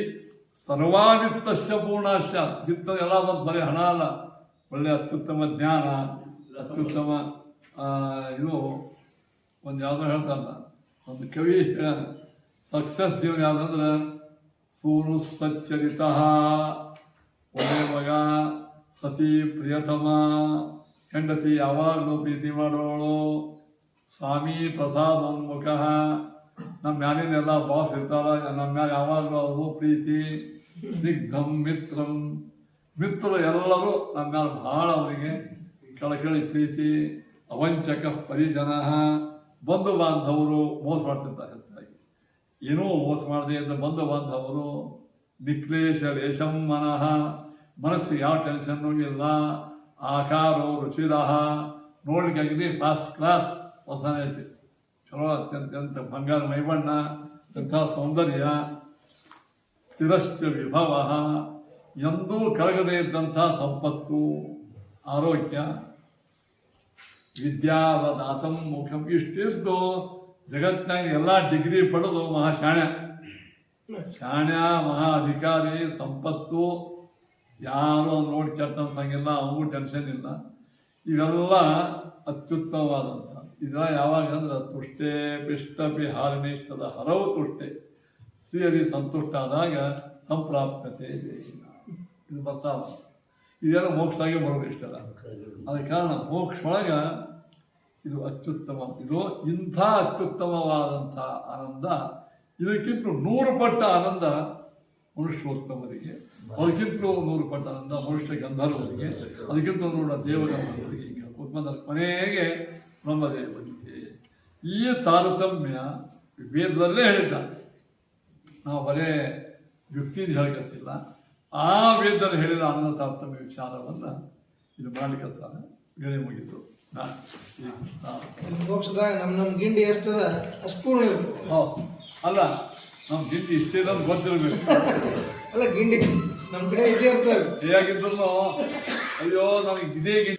ಸರ್ವಾವಿತ್ತಶ್ಚ ಪೂರ್ಣಶ್ಚ. ಚಿತ್ತ ಎಲ್ಲ ಮತ್ತು ಬರೀ ಹಣ ಅಲ್ಲ, ಒಳ್ಳೆಯ ಅತ್ಯುತ್ತಮ ಜ್ಞಾನ, ಅತ್ಯುತ್ತಮ ಇದು ಒಂದು ಯಾವುದೋ ಹೇಳ್ತಾರಲ್ಲ, ಒಂದು ಕವಿ ಹೇಳ ಸಕ್ಸಸ್ ಜೀವನ ಯಾವುದಂದ್ರೆ ಸೂರು ಸಚ್ಚರಿತ, ಒಳ್ಳೆಯ ಮಗ, ಸತಿ ಪ್ರಿಯತಮ, ಹೆಂಡತಿ ಯಾವಾಗಲೂ ಪ್ರೀತಿ ಮಾಡೋಳು, ಸ್ವಾಮಿ ಪ್ರಸಾದೋನ್ಮುಖ, ನಮ್ಮ ಮ್ಯಾಲಿನೆಲ್ಲ ಬಾಸ್ ಇರ್ತಾರ, ನಮ್ಮ ಮ್ಯಾಲೆ ಯಾವಾಗಲೂ ಅವರು ಪ್ರೀತಿ, ಸ್ನಿಗ್ಧಂ ಮಿತ್ರಂ, ಮಿತ್ರರು ಎಲ್ಲರೂ ನಮ್ಮ ಮ್ಯಾಲೆ ಭಾಳ ಅವರಿಗೆ ಕಳಕಳಿ ಪ್ರೀತಿ, ಅವಂಚಕ ಪರಿಜನ, ಬಂಧು ಬಾಂಧವರು ಮೋಸ ಮಾಡ್ತಿರ್ತಾರೆ ಹೆಚ್ಚಾಗಿ. ಏನೂ ಮೋಸ ಮಾಡದೆ ಇದ್ದ ಬಂಧು ಬಾಂಧವರು ನಿಕ್ಲೇಶ ಲೇಶಂ ಮನಃ, ಮನಸ್ಸು ಯಾವ ಟೆನ್ಷನ್ನು ಇಲ್ಲ. ಆಕಾರೋ ರುಚಿರಃ, ನೋಡ್ಲಿಕ್ಕಾಗಿದೆ ಫಸ್ಟ್ ಕ್ಲಾಸ್ ಹೊಸನೇ ಐತಿ, ಚಲೋ ಅತ್ಯಂತ ಬಂಗಾರ ಮೈಬಣ್ಣ, ಎಂಥ ಸೌಂದರ್ಯ. ಸ್ಥಿರಶ್ಚ ವಿಭವ, ಎಂದೂ ಕರಗದೇ ಇದ್ದಂಥ ಸಂಪತ್ತು, ಆರೋಗ್ಯ. ವಿದ್ಯಾವದಾತಂ ಮುಖಂ, ಇಷ್ಟಿದ್ದು ಜಗತ್ತಿನಾಗ ಎಲ್ಲ ಡಿಗ್ರಿ ಪಡೆದು ಮಹಾಶಾಣ್ಯ, ಶಾಣ್ಯ, ಮಹಾ ಅಧಿಕಾರಿ, ಸಂಪತ್ತು, ಯಾರೋ ನೋಡಿ ಕೆಟ್ಟ ಅನ್ಸಂಗಿಲ್ಲ, ಅವನಿಗೂ ಟೆನ್ಷನ್ ಇಲ್ಲ. ಇವೆಲ್ಲ ಅತ್ಯುತ್ತಮವಾದಂಥ. ಇದೆಲ್ಲ ಯಾವಾಗ ಅಂದ್ರೆ ತುಷ್ಟೇ ಪಿಷ್ಟಪಿ ಹಾರಣಿಷ್ಟದ ಹರವು ತುಷ್ಟೆ, ಸ್ತ್ರೀಯರಿಗೆ ಸಂತುಷ್ಟ ಆದಾಗ ಸಂಪ್ರಾಪ್ಯತೆ. ಇದು ಬರ್ತಾವ, ಇದೆಲ್ಲ ಮೋಕ್ಷದಾಗೆ ಬರೋದು ಇಷ್ಟಲ್ಲ. ಅದಕ್ಕೆ ಕಾರಣ ಮೋಕ್ಷ ಒಳಗ ಇದು ಅತ್ಯುತ್ತಮ. ಇದು ಇಂಥ ಅತ್ಯುತ್ತಮವಾದಂಥ ಆನಂದ, ಇದಕ್ಕಿಂತ 100 ಪಟ್ಟ ಆನಂದ ಮನುಷ್ಯೋತ್ತಮರಿಗೆ, ಅದಕ್ಕಿಂತ 100 ಪಟ್ಟ ಆನಂದ ಮನುಷ್ಯ ಗಂಧರ್ವರಿಗೆ, ಅದಕ್ಕಿಂತ 100 ದೇವಗಂಧರ್ವರಿಗೆ. ಹಿಂಗೆ ಕುತ್ಕೊಂಡ್ರೆ ಕೊನೆಗೆ ಬ್ರಹ್ಮದೇವರಿಗೆ. ಈ ತಾರತಮ್ಯ ವೇದದಲ್ಲೇ ಹೇಳಿದ್ದ, ನಾವು ಬರೇ ಯುಕ್ತಿಯಿಂದ ಹೇಳಕತ್ತಿಲ್ಲ. ಆ ವೇದದಲ್ಲಿ ಹೇಳಿದ ಆನಂದ ತಾರತಮ್ಯ ವಿಚಾರವನ್ನು ಇದು ಮಾಡ್ಲಿಕ್ಕತ್ತಾನೆ. ಹೇಳಿ ಮುಗಿತು. ಮೋಕ್ಷದಾಗ ನಮ್ಮ ಗಿಂಡಿ ಎಷ್ಟದ ಅಷ್ಟು ಪೂರ್ಣ ಇರ್ತದೆ. ಹೌದು, ಅಲ್ಲ ನಮ್ಮ ಗಿಂಡಿ ಇಷ್ಟೇ ಅಂತ ಗೊತ್ತಿರಬೇಕು. ಅಲ್ಲ ಗಿಂಡಿ ನಮ್ಮ ಕಡೆ ಇದೇ ಇರ್ತದೆ. ಹೇಗಿದ್ರು ಅಯ್ಯೋ ನನಗೆ ಇದೇ ಗಿಂಡಿ